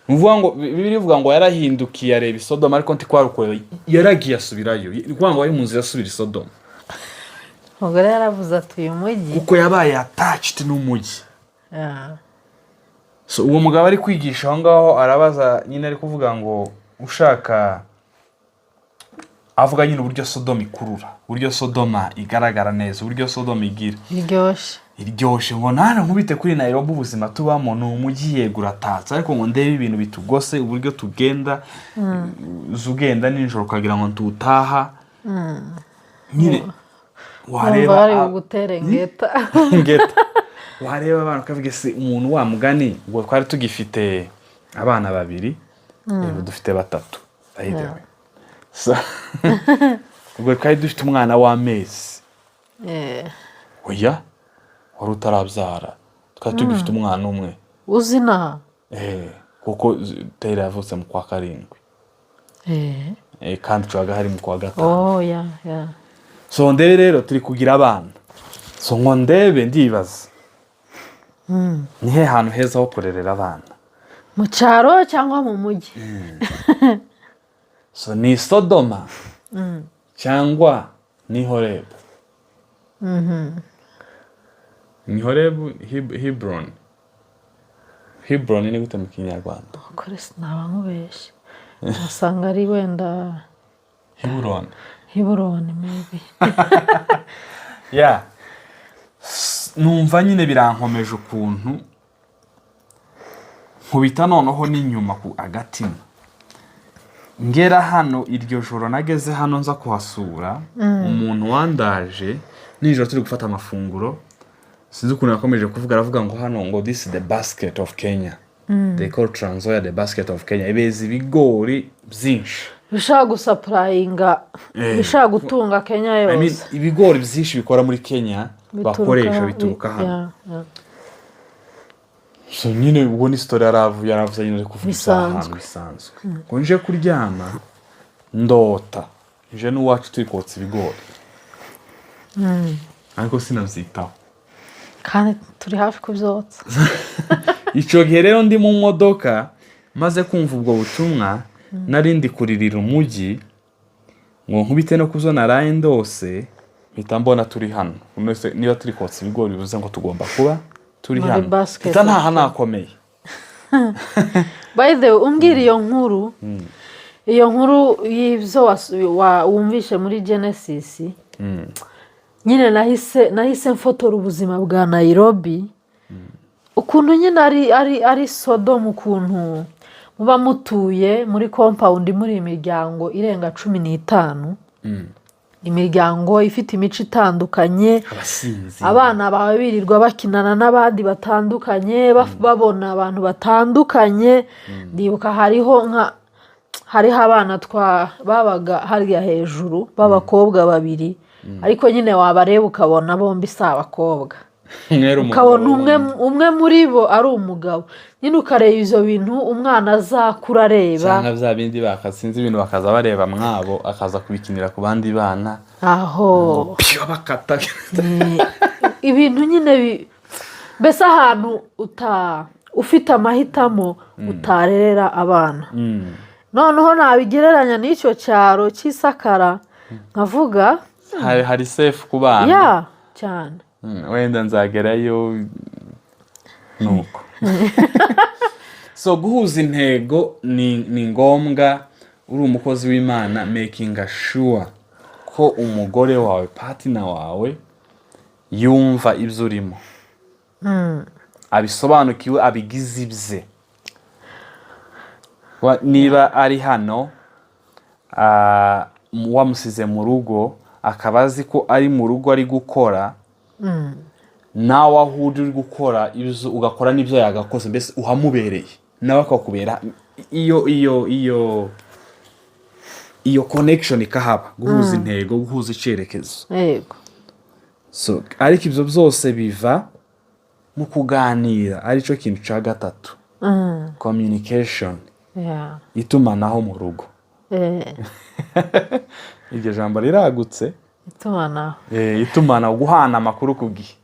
Mvuga ngo Bibiliya ivuga ngo yarahindukiye areba Sodoma ariko ntikwarukoye yaragiye asubirayo. Kuvuga ngo ari mu nzira asubira Sodoma. Umugore yaravuze ati uyu mujyi kuko yabaye attached n'umujyi. So uwo mugabo ari kwigisha aho ngaho arabaza nyine ari kuvuga ngo ushaka avuga nyine uburyo Sodoma ikurura, uburyo Sodoma igaragara neza, uburyo Sodoma igira iryoshe. Ngo nana nkubite kuri Nairobi ubuzima tubamo ni umujyi yegura tatse, ariko ngo ndebe ibintu bitugose uburyo tugenda zugenda ninjoro kagira ngo ntutaha nyine wareba bari guterengeta wareba abantu kavuga se umuntu wa mugani ngo twari tugifite abana babiri ubu dufite batatu so ubwo twari dufite umwana w'amezi oya wari utarabyara twari tugifite umwana umwe uzi na kuko Taylor yavutse mu kwa karindwi kandi tuwaga hari mu kwa gatanu so ndebe rero turi kugira abana so ngo ndebe ndibaza ni he hantu heza ho kurerera abana mu cyaro cyangwa mu mujyi so ni Sodoma cyangwa ni Horebu ni Horebu Hebron ni gute mu Kinyarwanda kore sinaba nkubeshye nasanga ari wenda Hebron maybe numva nyine birankomeje ukuntu nkubita noneho n'inyuma ku agatima ngera hano iryo joro nageze hano nza kuhasura umuntu wandaje nijoro turi gufata amafunguro sinzi ukuntu yakomeje kuvuga aravuga ngo hano ngo this is the basket of Kenya they call Trans Nzoia the basket of Kenya ibezi ibigori byinshi bishaka gusapurayinga bishaka gutunga Kenya yose ibigori byinshi bikora muri Kenya bakoresha bituruka hano so nyine ubwo ni story yaravuze nyine kuvuga ahantu bisanzwe ngo nje kuryama ndota nje n'uwacu turi kotsa ibigori ariko sinabyitaho kandi turi hafi kubyotsa icyo gihe rero ndi mu modoka maze kumva ubwo butumwa narindi kuririra umujyi ngo nkubite no kuzo naraye ndose mpita mbona turi hano niba turi kotsa ibigori bivuze ngo tugomba kuba turi hano mpita ntaha nakomeye by the way umbwira iyo nkuru y'ibyo wumvishe muri Genesis nyine nahise mfotora ubuzima bwa Nairobi ukuntu nyine ari Sodom ukuntu muba mutuye muri compound muri imiryango irenga 15 imiryango ifite imico itandukanye abana bawe birirwa bakinana n'abandi batandukanye babona abantu batandukanye ndibuka hariho abana babaga hariya hejuru b'abakobwa babiri ariko nyine wabareba ukabona bombi si abakobwa ukabona umwe muri bo ari umugabo nyine ukareba ibyo bintu umwana azakura areba cyangwa bya bindi bakasinze ibintu bakaza bareba mwabo akaza kubikinira ku bandi bana aho bakata ibintu nyine mbese ahantu ufite amahitamo utarerera abana noneho nabigereranya n'icyo cyaro cy'Isakara nkavuga hari safe ku bana cyane wenda nzagerayo nuko so guhuza intego ni ngombwa uri umukozi w'Imana making sure ko umugore wawe partner wawe yumva ibyo urimo abisobanukiwe abigize ibye niba ari hano wamusize mu rugo akaba azi ko ari mu rugo ari gukora nawe aho uri gukora ibyo ugakora n'ibyo yagakoze mbese uhamubereye nawe akakubera iyo connection ikahaba guhuza intego guhuza icyerekezo yego so ariko ibyo byose biva mu kuganira aricyo kintu cya gatatu communication itumanaho mu rugo iryo jambo riragutse itumanaho guhana amakuru ku gihe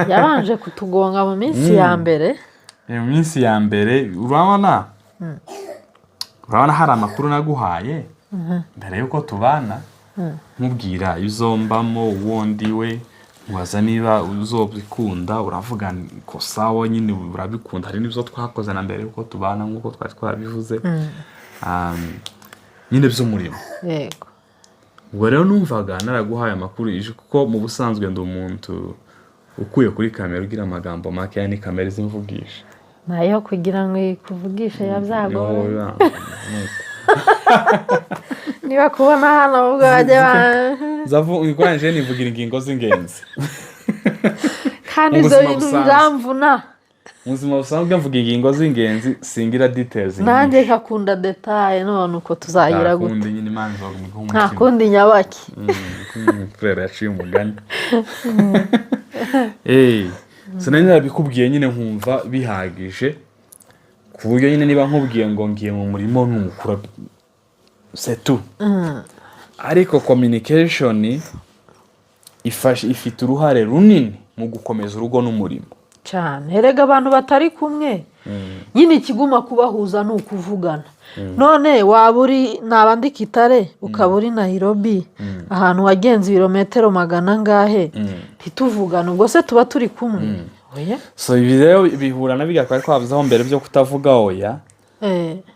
yabanje kutugonga mu minsi ya mbere mu minsi ya mbere urabona hari amakuru naguhaye mbere yuko tubana nkubwira izombamo uwondi we mubaza niba uzobikunda uravuga ko sawa nyine urabikunda hari n'ibyo twakoze na mbere yuko tubana nk'uko twari twabivuze nyine by'umurimo yego ubwo rero numvaga naraguhaye amakuru kuko mu busanzwe ndi umuntu ukuye kuri kamera ugira amagambo make yani kamera zimvugisha nayo kugira ngo ikuvugishe yabyagora niba kubona hano ubwo bajya nikoranije nivugira ingingo z'ingenzi kandi izo bintu biramvuna mu buzima busanzwe mvuga ingingo z'ingenzi singira details nanjye nkakunda detaye none uko tuzagira gute kundi nyine Imana izogumiha nta umutima kundi nyabaki frere yaciye umugani sinari narabikubwiye nyine nkumva bihagije ku buryo nyine niba nkubwiye ngo ngiye mu murimo nukura c'est tout ariko communication ifite uruhare runini mu gukomeza urugo n'umurimo cyane erega abantu batari kumwe nyine ikiguma kubahuza ni ukuvugana none waba uri nabandi Kitare ukaba uri Nairobi ahantu wagenze ibirometero 100 ngahe ntituvugana ubwo se tuba turi kumwe oya so ibi rero bihura na biga twari twavuzeho mbere byo kutavuga oya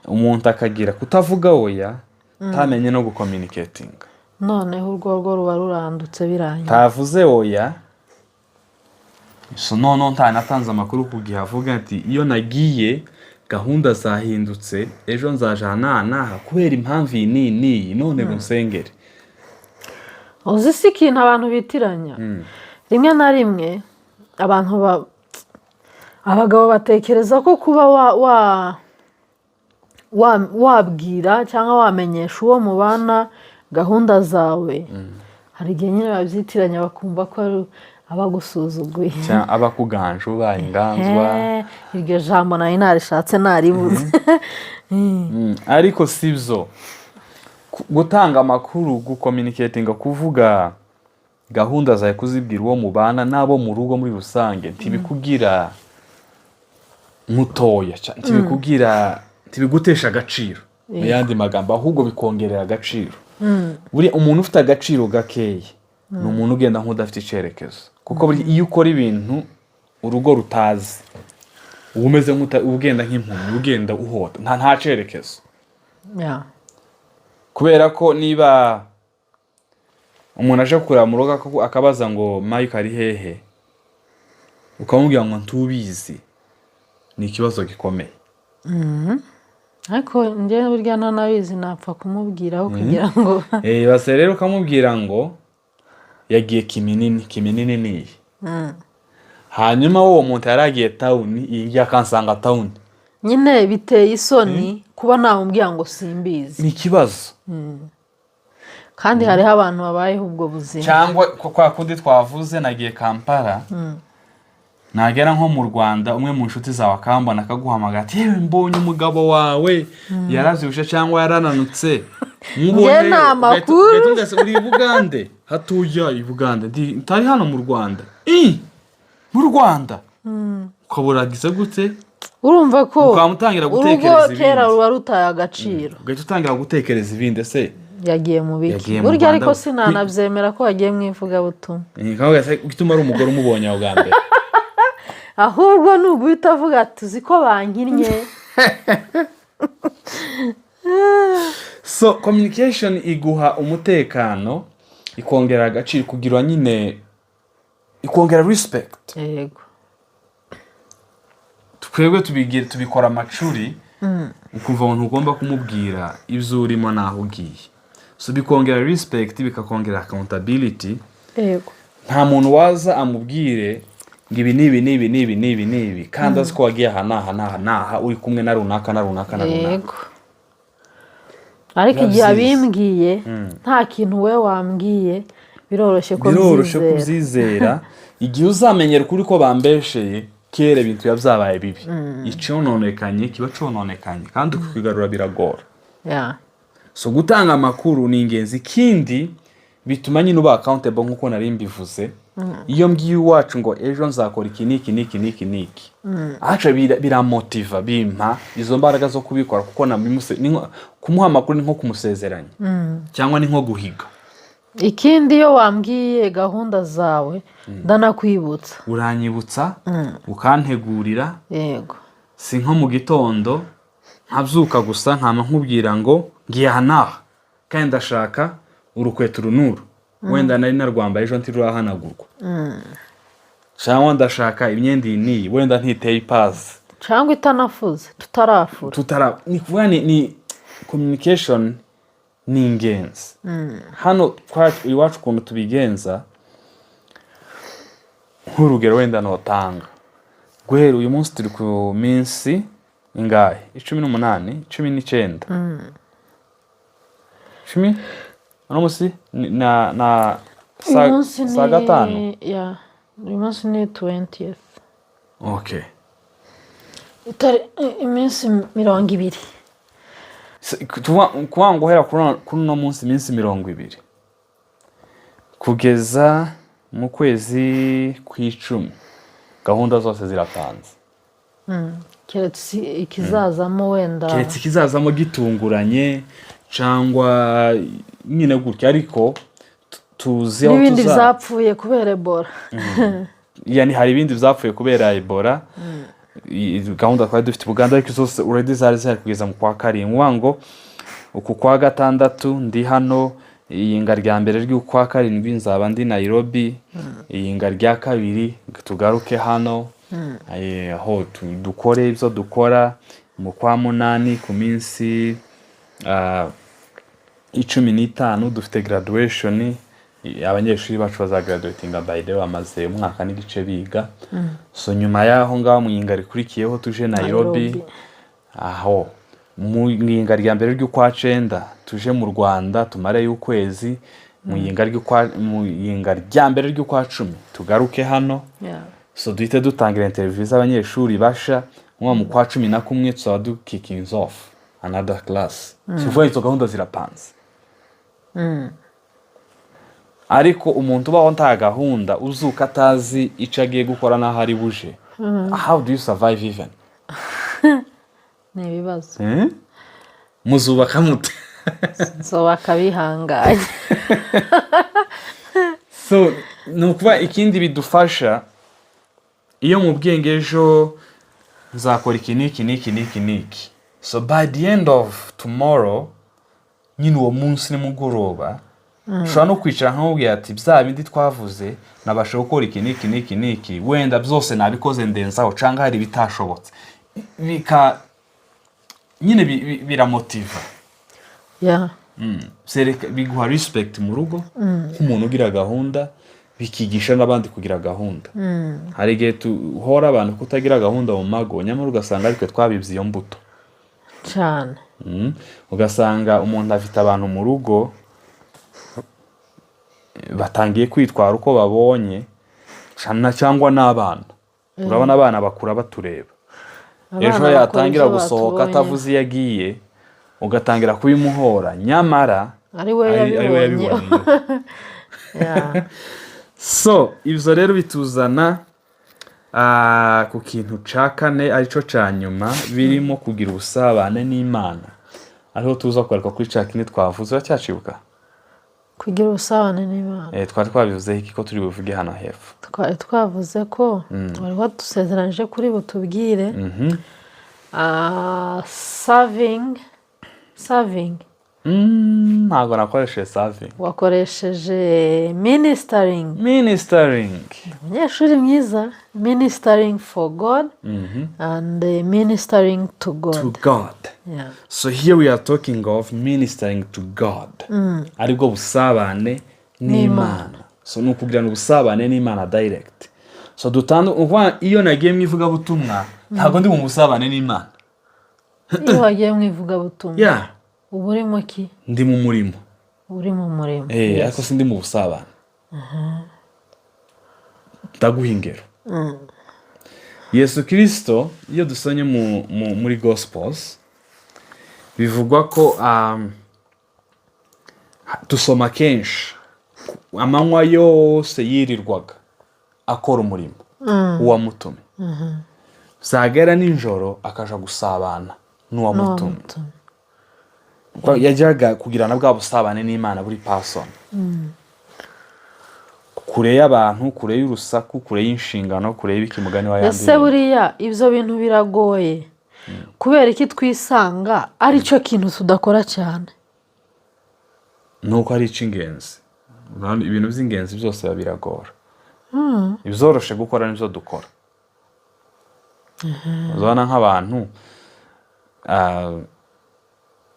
umuntu akagira kutavuga oya tamenye no gucommunicating noneho urwo ruba rurandutse birangiye tavuze oya so none ntanatanze amakuru kugihe avuga ati iyo nagiye gahunda zahindutse ejo nzajana naha kubera impamvu iyi none gunsengere uzi si ikintu abantu bitiranya rimwe na rimwe abantu abagabo batekereza ko kuba wabwira cyangwa wamenyesha uwo mubana gahunda zawe hari igihe nyine babyitiranya bakumva ko ari abagusuzuguye cyangwa abakuganje ubaye inganzwa iryo jambo nari narishatse naribuze ariko sibyo gutanga amakuru gucommunicatinga kuvuga gahunda zawe kuzibwira uwo mubana n'abo mu rugo muri rusange ntibikugira mutoya ntibigutesha agaciro mu yandi magambo ahubwo bikongerera agaciro buri umuntu ufite agaciro gakeya ni umuntu ugenda nk'udafite icyerekezo kuko iyo ukora ibintu urugo rutazi uba umeze ugenda nk'impumyi ugenda uhota nta cyerekezo kubera ko niba umuntu aje kureba mu rugo akabaza ngo Mike ari hehe ukamubwira ngo ntubizi ni ikibazo gikomeye ariko njyewe burya nanabizi napfa kumubwiraho kugira ngo base rero ukamubwira ngo yagiye kiminini niyi hanyuma uwo muntu yaragiye town yakansanga town nyine biteye isoni kuba namubwira ngo simbizi ni ikibazo kandi hariho abantu babayeho ubwo buzima cyangwa kwa kundi twavuze nagiye Kampala nagera nko mu Rwanda umwe mu nshuti zawe akambona akaguhamagara ati yewe mbonye umugabo wawe yarazibushe cyangwa yarananutse njye nta makuru uri i Bugande hatuya i Bugande ntari hano mu Rwanda mu Rwanda ukaburagize gute urumva ko ukamutangira gutekereza ibindi kera ruba rutaye agaciro ugahita utangira gutekereza ibindi se yagiye mu biki burya ariko sinanabyemera ko yagiye mu ivugabutumwa gituma ari umugore umubonye aho bwa mbere ahubwo ni uguhita avuga ati uzi ko bankinnye so communication iguha umutekano ikongera agaciro kugira nyine ikongera respect yego twebwe tubikora amacuri ukumva umuntu ugomba kumubwira ibyo urimo naho ugiye so bikongera respect bikakongera accountability yego nta muntu waza amubwire ngo ibi nibi kandi azi ko wagiye aha naha uri kumwe na runaka yego ariko igihe abimbwiye nta kintu we wambwiye biroroshye kubyizera igihe uzamenyera ukuri ko bambesheye kera ibintu byabaye bibi icononekanye kiba cononekanye kandi kukigarura biragora so gutanga amakuru ni ingenzi ikindi bituma nyine uba accountable nkuko nari mbivuze iyo mbwiye iwacu ngo ejo nzakora iki niki aca biramotiva bimpa izo mbaraga zo kubikora kuko kumuha amakuru ni nko kumusezeranya cyangwa ni nko guhiga ikindi iyo wambwiye gahunda zawe ndanakwibutsa uranyibutsa ukantegurira yego si nko mu gitondo nkabyuka gusa nkama nkubwira ngo ngiye aha naha kandi ndashaka urukweto runuru wenda nari narwambaye ejo ntirurahanagurwa cyangwa ndashaka imyenda iyi wenda ntiteye ipasi cyangwa itanafuze tutarafura ni kuvuga ni communication ni ingenzi hano iwacu ukuntu tubigenza nk'urugero wenda notanga guhera uyu munsi turi ku minsi ingahe 18 19 10 uno munsi na saa gatanu uyu munsi ni 20th. okay iminsi 20 kuvuga ngo guhera kuri uno munsi iminsi 20 kugeza mu kwezi kw'icumi gahunda zose zirapanze. keretse ikizazamo wenda keretse ikizazamo gitunguranye cyangwa nyine gutya ariko tuzi aho n'ibindi byapfuye kubera Ebola. yani hari ibindi byapfuye kubera Ebola. Gahunda twari dufite Buganda ariko zose already zari kugeza mu kwa karindwi ngo uku kwa gatandatu ndi hano iyinga rya mbere ry'ukwa karindwi nzaba ndi Nairobi iyinga rya kabiri tugaruke hano aho dukore ibyo dukora mu kwa munani ku minsi 15 dufite graduation. Abanyeshuri bacu bazagraduatinga by the way bamaze umwaka n'igice biga. So nyuma yaho ngaho mu yinga rikurikiyeho tuje Nairobi aho mu yinga rya mbere ry'ukwa 9 tuje mu Rwanda tumare y'ukwezi mu yinga rya mbere ry'ukwa 10 tugaruke hano. So duhite dutangira interview z'abanyeshuri basha mu kwa 11 tuzaba du kicking off another class. So izo gahunda zirapanze. Ariko umuntu ubaho nta gahunda uzuka atazi icyo agiye gukora n'aho ari buje. How do you survive even? Ni ibibazo. Muzubaka mute? Nzubaka bihanganye. So nukuba ikindi bidufasha iyo mu bwenge ejo nzakora iki. So by the end of tomorrow nyine uwo munsi nimugoroba ushobora no kwicara nk'ubwiye ati bya bindi twavuze nabasha gukora iki wenda byose nabikoze ndenzaho cyangwa hari bitashobotse nyine biramotiva. Biguha respect mu rugo nk'umuntu ugira gahunda bikigisha n'abandi kugira gahunda. Hari igihe tuhora abantu kutagira gahunda mu mago nyamara ugasanga ariko twabibye iyo mbuto cyane. Ugasanga umuntu afite abantu mu rugo batangiye kwitwara uko babonye cyangwa n'abana. Urabona abana bakura batureba. Ejo yatangira gusohoka atavuze iyo agiye ugatangira kubimuhora nyamara ari we yabibonye. So ibyo rero bituzana ku kintu ca kane aricyo ca nyuma birimo kugira ubusabane n'Imana. Ariho tuza kwereka kuri ca kine twavuze uracyacibuka kugira ubusabane n'Imana. Twari twabivuze iki ko turi buvuge hano hepfo? Twari twavuze ko twari wadusezeranije kuri butubwire serving. Ntabwo nakoresheje serving. Wakoresheje ministering. Umunyeshuri mwiza. Ministering for God and ministering to God. Yeah. So here we are talking of ministering to God. Aribwo busabane n'Imana. So nukugirana ubusabane n'Imana direct. So iyo nagiye mu ivugabutumwa ntabwo ndi mu busabane n'Imana. Iyo wagiye mu ivugabutumwa. Yeah. Ubu uri mu ki? Ndi mu murimo. Uri mu murimo. Ariko sindi mu busabane. Ndaguha ingero. Yesu Kristo iyo dusonye muri Gospels bivugwa ko dusoma kenshi amanywa yose yirirwaga akora umurimo uwamutumye. Zagera nijoro akaja gusabana n'uwamutumye. Yajyaga kugirana bwa busabane n'Imana buri person. Kure y'abantu, kure y'urusaku, kure y'inshingano, kure y'ibikimugani wa yandi. Ese buriya ibyo bintu biragoye. Kubera iki twisanga ari cyo kintu tudakora cyane? Nuko ari icy'ingenzi. Ibintu by'ingenzi byose biragora. Ibyoroshe gukora nibyo dukora. Uzabona nk'abantu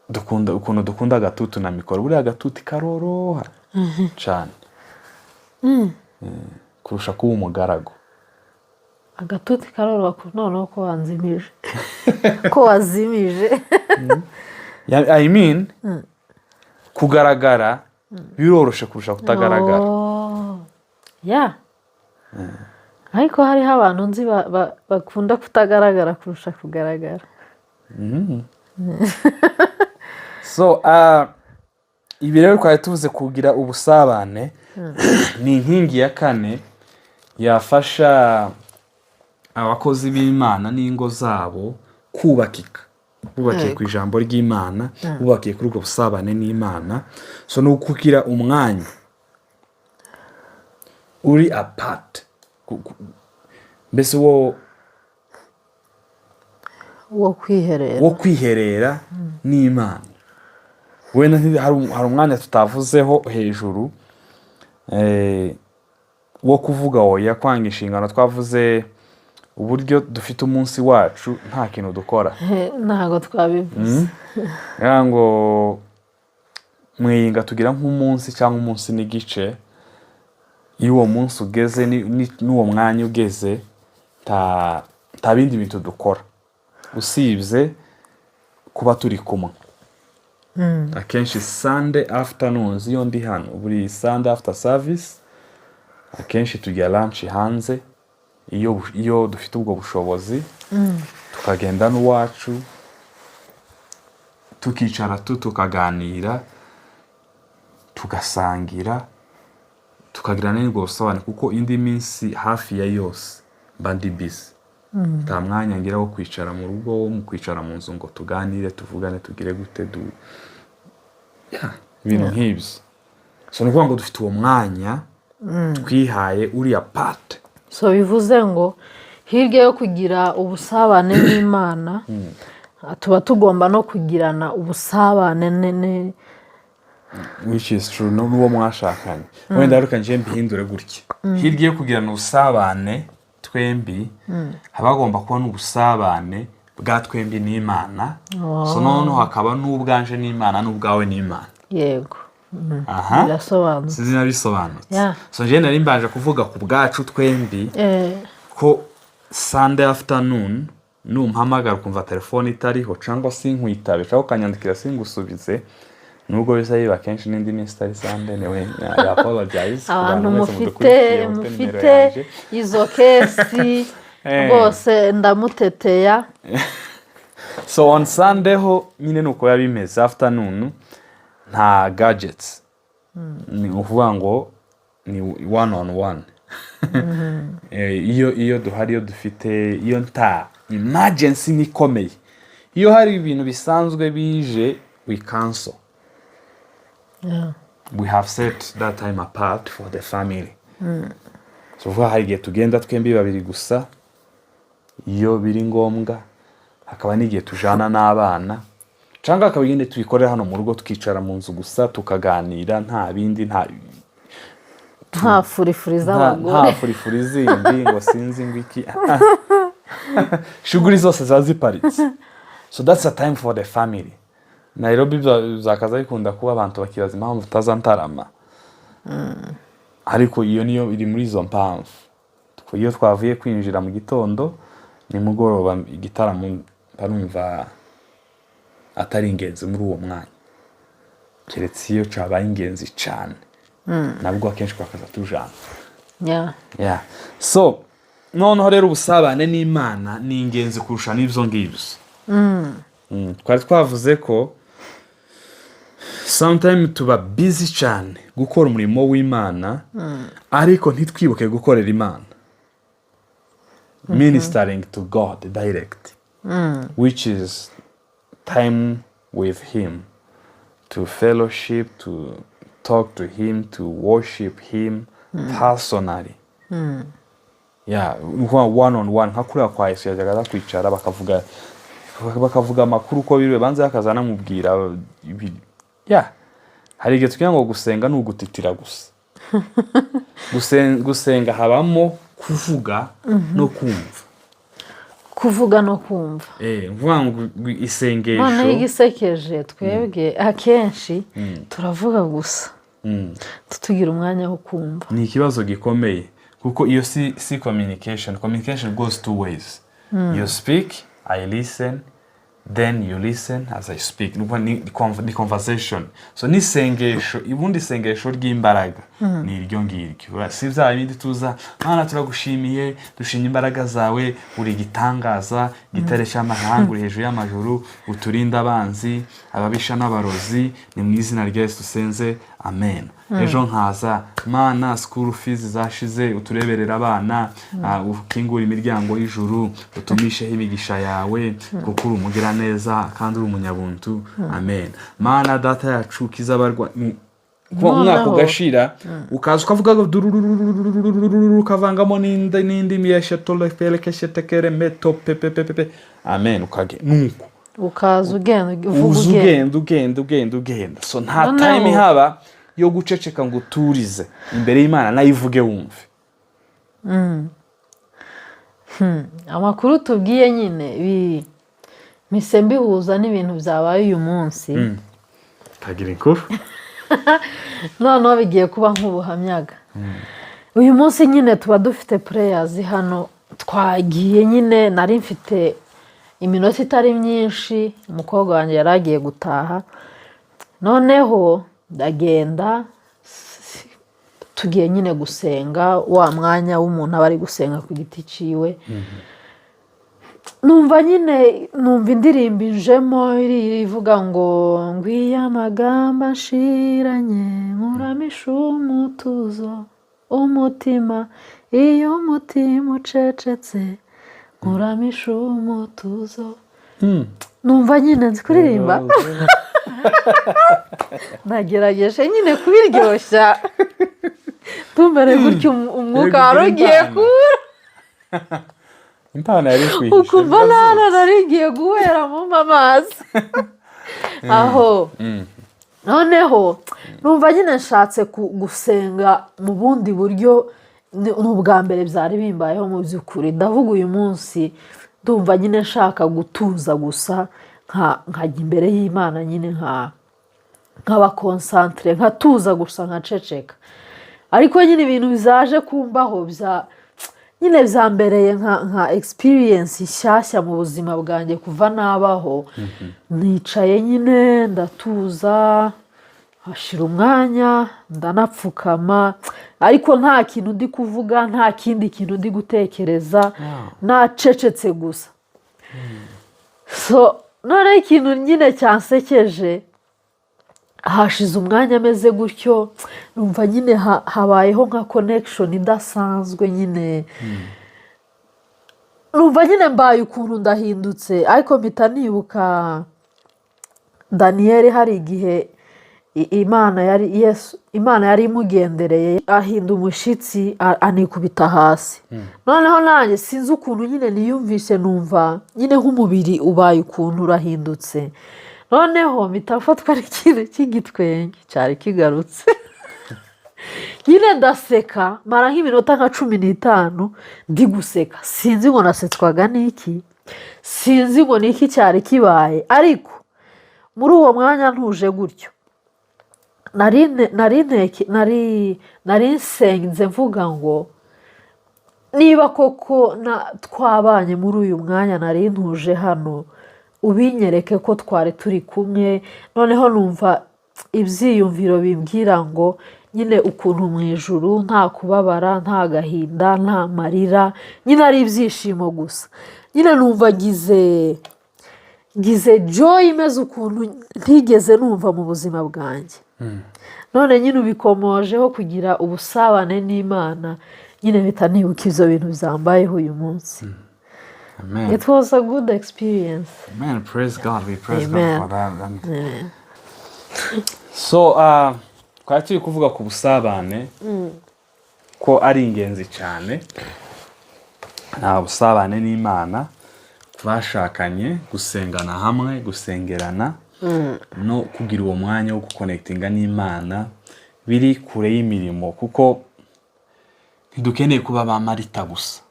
dukunda agatutu na mikoro. Buriya agatutu karoroha cyane kurusha kuba umugaragu. agatuti karoroha noneho ko wanzimije ko wazimije. I mean kugaragara biroroshe kurusha kutagaragara. Ya ariko hariho abantu nzi bakunda kutagaragara kurusha kugaragara. So ibi rero twari tuvuze kugira ubusabane ni inkingi ya kane yafasha abakozi b'Imana n'ingo zabo kubakika, bubakiye ku ijambo ry'Imana, bubakiye kuri ubwo busabane n'Imana. So ni ukugira umwanya uri apart, mbese wo kwiherera n'Imana. Wenda hari umwanya tutavuzeho hejuru wo kuvuga oya, kwanga inshingano. Twavuze uburyo dufite umunsi wacu nta kintu dukora, ntago twabivuze. ngo mwiyinga tugira nk'umunsi cyangwa umunsi n'igice. Iyo uwo munsi ugeze n'uwo mwanya ugeze, nta bindi bintu dukora usibye kuba turi kumwe. Akenshi Sunday afternoons iyo ndi hano, buri Sunday after service akenshi tujya lunch hanze iyo dufite ubwo bushobozi, tukagenda n'uwacu tukicara tukaganira, tugasangira, tukagira n'ubwo busabane, kuko indi minsi hafi ya yose mba ndi busy. Nta mwanya ngira wo kwicara mu rugo, mu kwicara mu nzu ngo tuganire, tuvugane, tugire gute ibintu nk'ibyo. So ni ukuvuga ngo dufite uwo mwanya twihaye uri apart. So bivuze ngo hirya yo kugira ubusabane n'Imana, tuba tugomba no kugirana ubusabane which is true n'uwo mwashakanye. Wenda reka nje mbihindure gutya, hirya yo kugirana ubusabane twembi, habagomba kuba n'ubusabane bwa twembi n'Imana. So noneho hakaba n'ubwanje n'Imana n'ubwawe n'Imana. Yego. Birasobanutse. Sinzi nabisobanutse. So je nari mbanje kuvuga ku bwacu twembi ko Sunday afternoon numpamagara kumva telefone itariho cyangwa sinkwitabe cyangwa kanyandikira singusubize, nubwo bisa yiba kenshi n'indi minsi itari Sunday, newe ya apologize. Abantu mufite izo kesi bose ndamuteteya. So on Sunday ho nyine nuko yabimeze afternoon, nta gadgets. Ni ukuvuga ngo ni one on one. Iyo duhari, iyo dufite, iyo nta emergency nikomeye, iyo hari ibintu bisanzwe bije, we cancel. We have set that time apart for the family. So hari igihe tugenda twembi babiri gusa, iyo biri ngombwa. Hakaba n'igihe tujana n'abana, cyangwa akaba igende tubikorera hano mu rugo, tukicara mu nzu gusa tukaganira, nta bindi, nta furifuri z'abagore, nta furifuri zindi ngo sinzi ngo iki. Shughuli zose ziba ziparitse. So that's a time for the family. Nairobi zakaza bikunda kuba abantu bakibaza impamvu tutazantarama, ariko iyo niyo iri muri izo mpamvu. Iyo twavuye kwinjira mu gitondo, nimugoroba igitaramo barumva atari ingenzi muri uwo mwanya, keretse iyo cabaye ingenzi cyane, nabwo akenshi twakaza tujana. So noneho rero ubusabane n'Imana ni ingenzi kurusha n'ibyo ngibyo. Twari twavuze ko sometimes tuba busy cyane gukora umurimo w'Imana, ariko ntitwibuke gukorera Imana, ministering to God direct, which is time with Him, to fellowship, to talk to Him, to worship Him personally. One on one. Hakura kwa Yesu yajyaga kwicara bakavuga amakuru uko biriwe, banze yakazana mubwira. Hari igihe tugira ngo gusenga ni ugutitira gusa. Gusenga habamo kuvuga no kumva. Kuvuga no kumva. Mvuga ngo isengesho. None igisekeje twebwe akenshi turavuga gusa. Tutugira umwanya wo kumva. Ni ikibazo gikomeye. kuko iyo si communication goes two ways. You speak, I listen, then you listen as I speak. Ni conversation. So ni sengesho, ibundi sengesho ry'imbaraga ni iryo ngiryo. Si bya bindi tuza Mana turagushimiye, dushimye imbaraga zawe, uri gitangaza, gitaresha amahanga, uri hejuru y'amajuru, uturinda abanzi, ababisha n'abarozi, ni mu izina rya Yesu senze, amen. Ejo nkaza Mana school fees zashize, utureberera abana, ukingura imiryango y'ijuru, utumisheho imigisha yawe, kuko uri umugira neza kandi uri umunyabuntu, amen. Mana data yacu kizabarwa umwaka ugashira, ukaza ukavuga ukavangamo n'indi miyeshetole pelekeshetekere meto pepepepe, amen. Ukage nuko ukaza ugenda. So nta time haba yo guceceka ngo uturize imbere y'Imana nayivuge wumve. Amakuru tubwiye nyine mise mbihuza n'ibintu byabaye uyu munsi. Tagira inkuru. Noneho bigiye kuba nk'ubuhamyaga. Uyu munsi nyine tuba dufite prayers hano, twagiye nyine nari mfite iminota itari myinshi, umukobwa wanjye yaragiye gutaha, noneho ndagenda tugiye nyine gusenga, wa mwanya w'umuntu aba ari gusenga ku giti ciwe. Numva indirimbo injemo ivuga ngo ngwiye amagambo ashiranye, nkuramisha umutuzo umutima, iyo umutima ucecetse, nkuramisha umutuzo. Numva nyine nzi kuririmba. Nagerageje nyine kubiryoshya, tumere gutyo umwuka wari ugiye kubura. Impano yari kwihisha. Ukumva narigiye guheramo amazi. Aho noneho numva nyine nshatse gusenga mu bundi buryo, n'ubwa mbere byari bimbayeho mu by'ukuri. Ndavuga uyu munsi ndumva nyine nshaka gutuza gusa, nkajya imbere y'Imana nyine nkaba concentre, nkatuza gusa nkaceceka. Ariko nyine ibintu bizaje kumbaho nyine byambereye nka experience nshyashya mu buzima bwanjye kuva nabaho. Nicaye nyine ndatuza, hashira umwanya, ndanapfukama, ariko nta kintu ndi kuvuga, nta kindi kintu ndi gutekereza, nacecetse gusa. So none ikintu nyine cyansekeje, hashize umwanya ameze gutyo, numva nyine habayeho nka connection idasanzwe nyine. Numva nyine mbaye ukuntu ndahindutse, ariko mpita nibuka Daniyeli, hari igihe Imana yari imugendereye, ahinda umushitsi, anikubita hasi. Noneho nanjye sinzi ukuntu nyine niyumvise, numva nyine nk'umubiri ubaye ukuntu urahindutse. Noneho mpita mfatwa n'ikintu cy'igitwenge cyari kigarutse. Nyine ndaseka, mara nk'iminota nka 15 ndi guseka. Sinzi ngo nasetswaga n'iki, sinzi ngo n'iki cyari kibaye, ariko muri uwo mwanya ntuje gutyo. Nari nsenze mvuga ngo niba koko twabanye muri uyu mwanya nari ntuje hano, ubinyereke ko twari turi kumwe. Noneho numva ibyiyumviro bimbwira ngo nyine ukuntu mu ijuru nta kubabara, nta gahinda, nta marira, nyine ari ibyishimo gusa. Nyine numva gize joy imeze ukuntu ntigeze numva mu buzima bwanjye. None nyine ubikomojeho kugira ubusabane n'Imana, nyine mpita nibuka ibyo bintu byambayeho uyu munsi. Amen. It was a good experience. Amen. Praise God. We praise Amen. God for that. So, twari turi kuvuga ku busabane ko ari ingenzi cyane. Nta busabane n'Imana, bashakanye gusengana hamwe, gusengerana no kugira uwo mwanya wo guconnectinga n'Imana biri kure y'imirimo, kuko ntidukeneye kuba ba Marita gusa.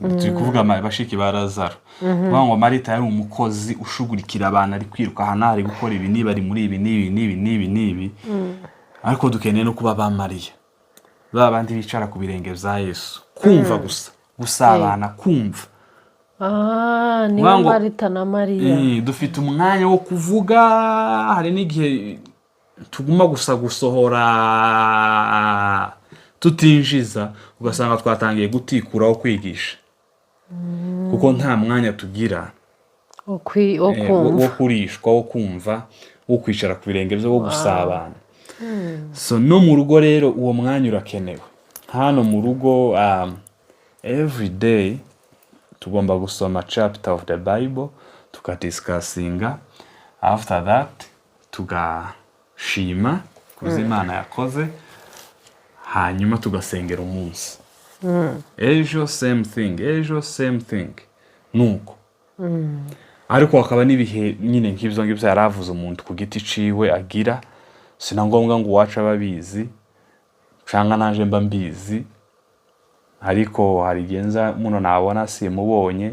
Turi kuvuga bashiki ba Lazaro. Ngo Marita yari umukozi ushugurikira abantu, ari kwiruka hana, ari gukora ibi niba ari muri ibi. Ariko dukeneye no kuba ba Mariya. ba bandi bicara ku birenge bya Yesu kumva gusa gusabana kumva niwe ngo Marita na Mariya dufite umwanya wo kuvuga hari n'igihe tuguma gusa gusohora tutinjiza ugasanga twatangiye gutikuraho kwigisha kuko nta mwanya tugira wo kurishwa wo kumva wo kwicara ku birenge byo wo gusabana. So no mu rugo rero uwo mwanya urakenewe. Hano mu rugo every day tugomba gusoma chapter of the Bible tukadiscussinga, after that tugashima kuzi Imana yakoze, hanyuma tugasengera umunsi. Ejo same thing nuko ariko hakaba n'ibihe nyine nk'ibyo ngibyo yaravuze umuntu ku giti ciwe agira, sina ngombwa ngo uwacu ababizi cyangwa naje mba mbizi, ariko hari genza muno nabona simubonye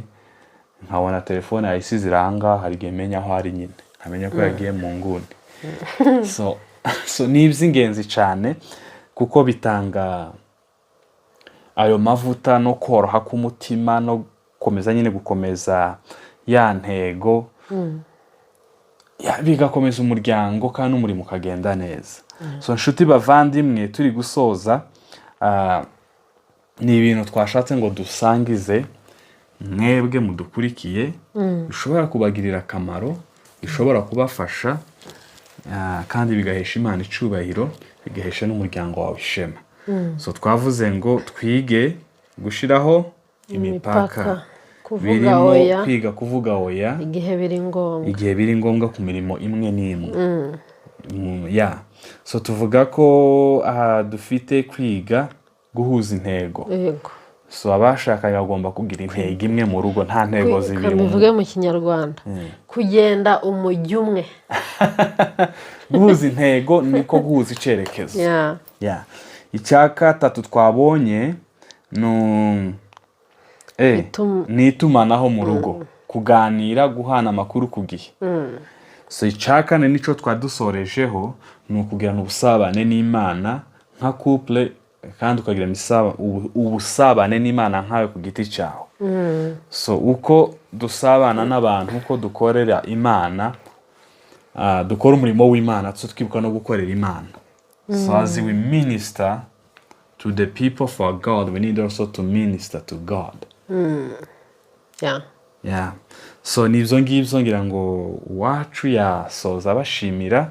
nkabona telefone yayisize iranga, hari gihe menya aho ari nyine nkamenya ko yagiye mu nguni. So ni iby'ingenzi cyane kuko bitanga ayo mavuta no koroha k'umutima no gukomeza nyine gukomeza ya ntego, bigakomeza umuryango kandi umurimo ukagenda neza. So nshuti bavandimwe, turi gusoza ni ibintu twashatse ngo dusangize mwebwe mudukurikiye, bishobora kubagirira akamaro, bishobora kubafasha kandi bigahesha Imana icubahiro, bigahesha n'umuryango wawe ishema. So twavuze ngo twige gushiraho imipaka, birimo kwiga kuvuga oya igihe biri ngombwa ku mirimo imwe n'imwe. So tuvuga ko dufite kwiga guhuza intego. So abashakanye bagomba kugira intego imwe mu rugo, nta ntego zibiri. Bivuge mu Kinyarwanda kugenda umujyi umwe. Guhuza intego niko guhuza icerekezo. Icya gatatu twabonye ni itumanaho mu rugo, kuganira, guhana amakuru ku gihe. So icya kane nico twadusorejeho ni ukugirana ubusabane n'Imana nka couple, kandi ukagira ubusabane n'Imana nkawe ku giti cyawe. So uko dusabana n'abantu, uko dukorera Imana, dukora umurimo w'Imana, twibuka no gukorera Imana. So as we minister to the people for God, we need also to minister to God. So nibyo ngibyo ngira ngo wacu yasoza bashimira.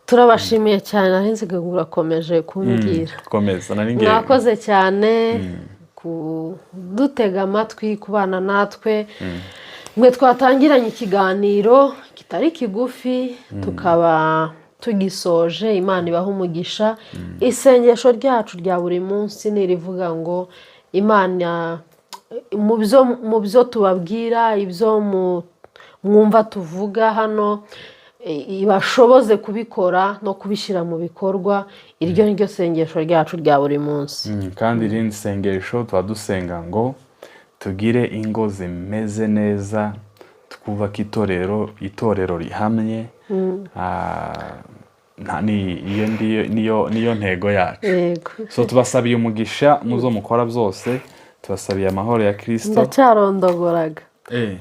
Turabashimiye cyane, narinziga urakomeje kumbwira. Komeza mwakoze cyane kudutega amatwi, kubana natwe. Mwe twatangiranye ikiganiro kitari kigufi tukaba tugisoje. Imana ibaha umugisha. Isengesho ryacu rya buri munsi nirivuga ngo Imana mu byo tubabwira, ibyo mwumva tuvuga hano, ibashoboze kubikora no kubishyira mu bikorwa. Iryo ni ryo sengesho ryacu rya buri munsi. Kandi irindi sengesho tuba dusenga ngo tugire ingo zimeze neza, twubaka itorero rihamye. niyo ntego yacu. So tubasabiye umugisha muzo mukora byose, tubasabiye amahoro ya Kristo. Ndacyarondogoraga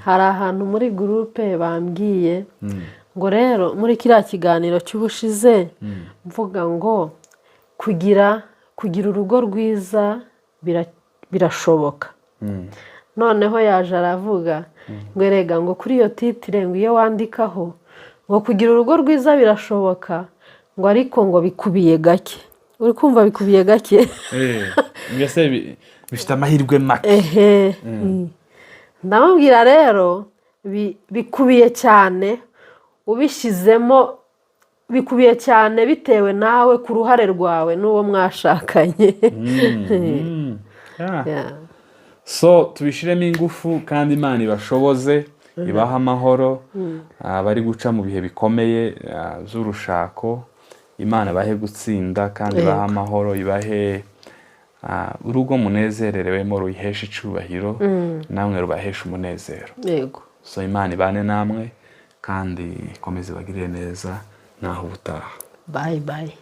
hari ahantu muri groupe bambwiye ngo rero muri kiriya kiganiro cy'ubushize mvuga ngo kugira urugo rwiza birashoboka. Noneho yaje aravuga ngo erega ngo kuri iyo titire ngo iyo wandikaho ngo kugira urugo rwiza birashoboka, ngo ariko ngo bikubiye gake. Uri kumva bikubiye gake? Mbese bifite amahirwe make. Ndamubwira rero bikubiye cyane, ubishyizemo bikubiye cyane bitewe nawe ku ruhare rwawe n'uwo mwashakanye. So tubishiremo ingufu kandi Imana ibashoboze, ibaha amahoro. Bari guca mu bihe bikomeye z'urushako, Imana bahe gutsinda kandi ibaha amahoro, ibahe urugo munezererewemo ruhesha icubahiro, namwe rubahesha umunezero. So Imana ibane namwe kandi ikomeze bagirire neza naho ubutaha. bayi bayi.